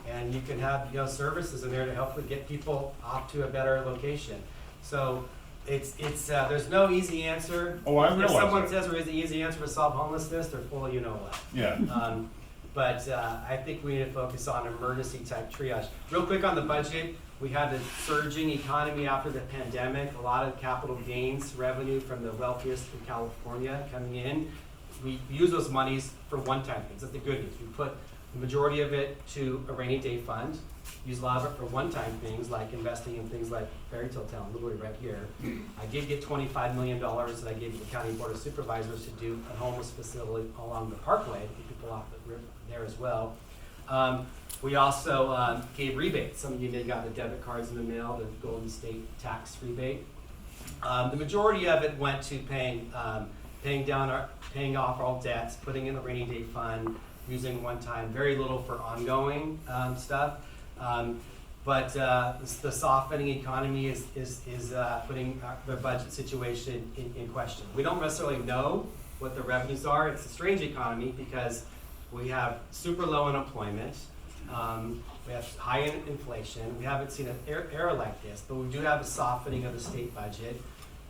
and you can have services in there to help get people off to a better location. So it's there's no easy answer. Oh, I realize if someone that. says there is an easy answer to solve homelessness, they're full of you know what. Yeah. But I think we need to focus on emergency type triage. Real quick on the budget, we had a surging economy after the pandemic, a lot of capital gains revenue from the wealthiest in California coming in. We use those monies for one-time things. That's the good news. We put the majority of it to a rainy day fund, use a lot of it for one-time things like investing in things like Fairytale Town, literally right here. I did get $25 million that I gave the County Board of Supervisors to do a homeless facility along the Parkway to get people off the river there as well. We also gave rebates. Some of you may got the debit cards in the mail, the Golden State tax rebate. The majority of it went to paying off all debts, putting in the rainy day fund, using one time, very little for ongoing stuff. But the softening economy is putting the budget situation in question. We don't necessarily know what the revenues are. It's a strange economy because we have super low unemployment. We have high inflation. We haven't seen an era like this, but we do have a softening of the state budget.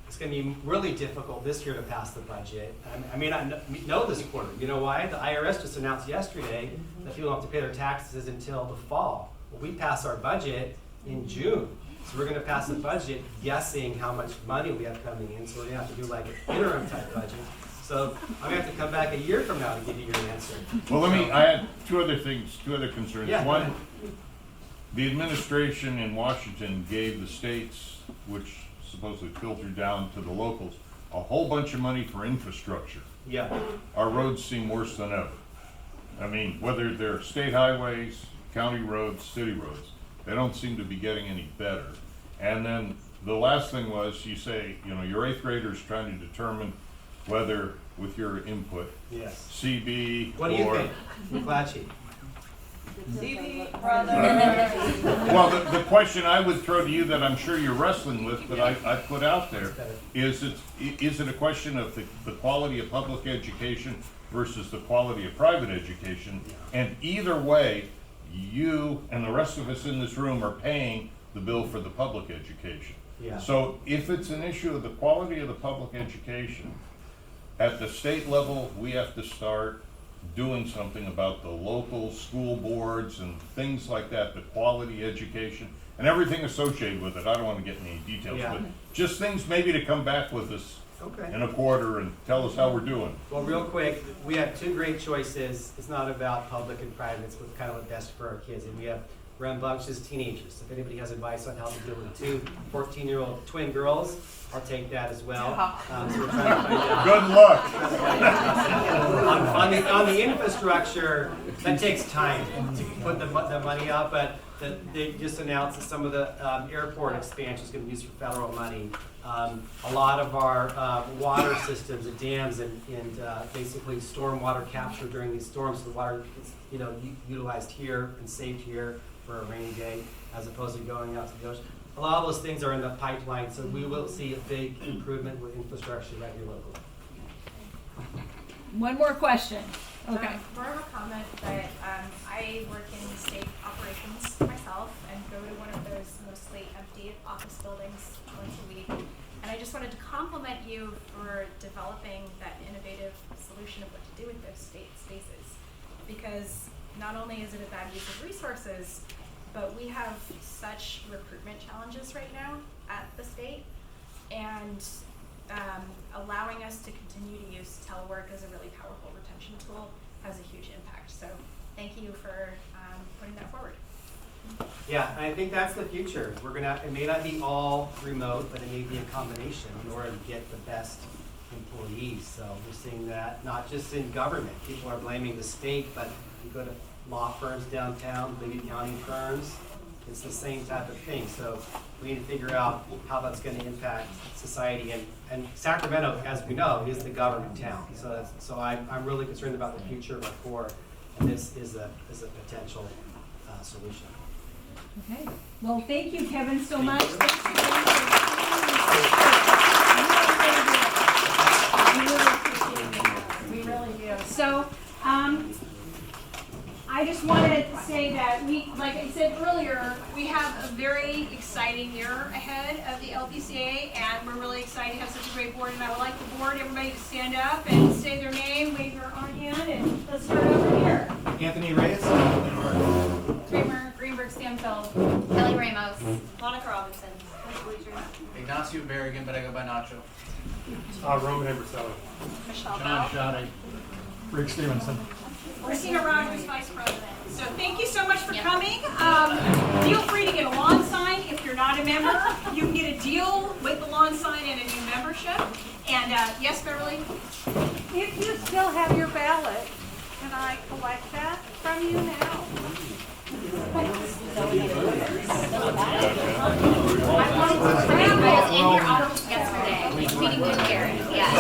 It's going to be really difficult this year to pass the budget. I may not know this quarter. You know why? The IRS just announced yesterday that people don't have to pay their taxes until the fall. Well, we pass our budget in June. So we're going to pass the budget guessing how much money we have coming in. So we're going to have to do like an interim type budget. So I'm going to have to come back a year from now to give you your answer. Well, I had two other concerns. Yeah, one, the administration in Washington gave the states, which supposedly filtered down to the locals, a whole bunch of money for infrastructure. Yeah. Our roads seem worse than ever. I mean, whether they're state highways, county roads, city roads, they don't seem to be getting any better. And then the last thing was, you say, your 8th graders trying to determine whether, with your input, yes, CB what do you think, McClatchy? CB, brother. Well, the question I would throw to you that I'm sure you're wrestling with, but I put out there, is it a question of the quality of public education versus the quality of private education? And either way, you and the rest of us in this room are paying the bill for the public education. Yeah. So if it's an issue of the quality of the public education, at the state level, we have to start doing something about the local school boards and things like that, the quality education and everything associated with it. I don't want to get into any details, but just things maybe to come back with us in a quarter and tell us how we're doing. Well, real quick, we have two great choices. It's not about public and private, it's what's kind of best for our kids. And we have rambunctious teenagers. If anybody has advice on how to deal with two 14-year-old twin girls, I'll take that as well. So we're trying to find out. Good luck. On the infrastructure, that takes time to put the money out, but they just announced that some of the airport expansion is going to be used for federal money. A lot of our water systems, the dams, and basically stormwater capture during these storms, so the water is utilized here and saved here for a rainy day, as opposed to going out to the ocean. A lot of those things are in the pipeline, so we will see a big improvement with infrastructure right here locally. One more question. Okay. More of a comment, but I work in state operations myself and go to one of those mostly empty office buildings once a week. And I just wanted to compliment you for developing that innovative solution of what to do with those state spaces. Because not only is it a bad use of resources, but we have such recruitment challenges right now at the state, and allowing us to continue to use telework as a really powerful retention tool has a huge impact. So thank you for putting that forward. Yeah, and I think that's the future. It may not be all remote, but it may be a combination in order to get the best employees. So we're seeing that not just in government. People are blaming the state, but you go to law firms downtown, big accounting firms, it's the same type of thing. So we need to figure out how that's going to impact society. And Sacramento, as we know, is the government town. So I'm really concerned about the future of our core, and this is a potential solution. Okay. Well, thank you, Kevin, so much. We really do. So, I just wanted to say that like I said earlier, we have a very exciting year ahead of the LPCA, and we're really excited to have such a great board. And I would like the board, everybody, to stand up and say their name, wave your arm hand, and let's start over here. Anthony Reyes. Kramer, Greenberg, Stanfield, Kelly Ramos. Monica Robinson. Ignacio Berrigan, but I go by Nacho. Roman Eberselli. Michelle John Bell, Schade. Rick Stevenson. Christina Rogers, Vice President. So thank you so much for coming. Feel free to get a lawn sign if you're not a member. You can get a deal with the lawn sign and a new membership. And yes, Beverly? If you still have your ballot, can I collect that from you now? I was in your office yesterday, meeting with Gary. Yeah.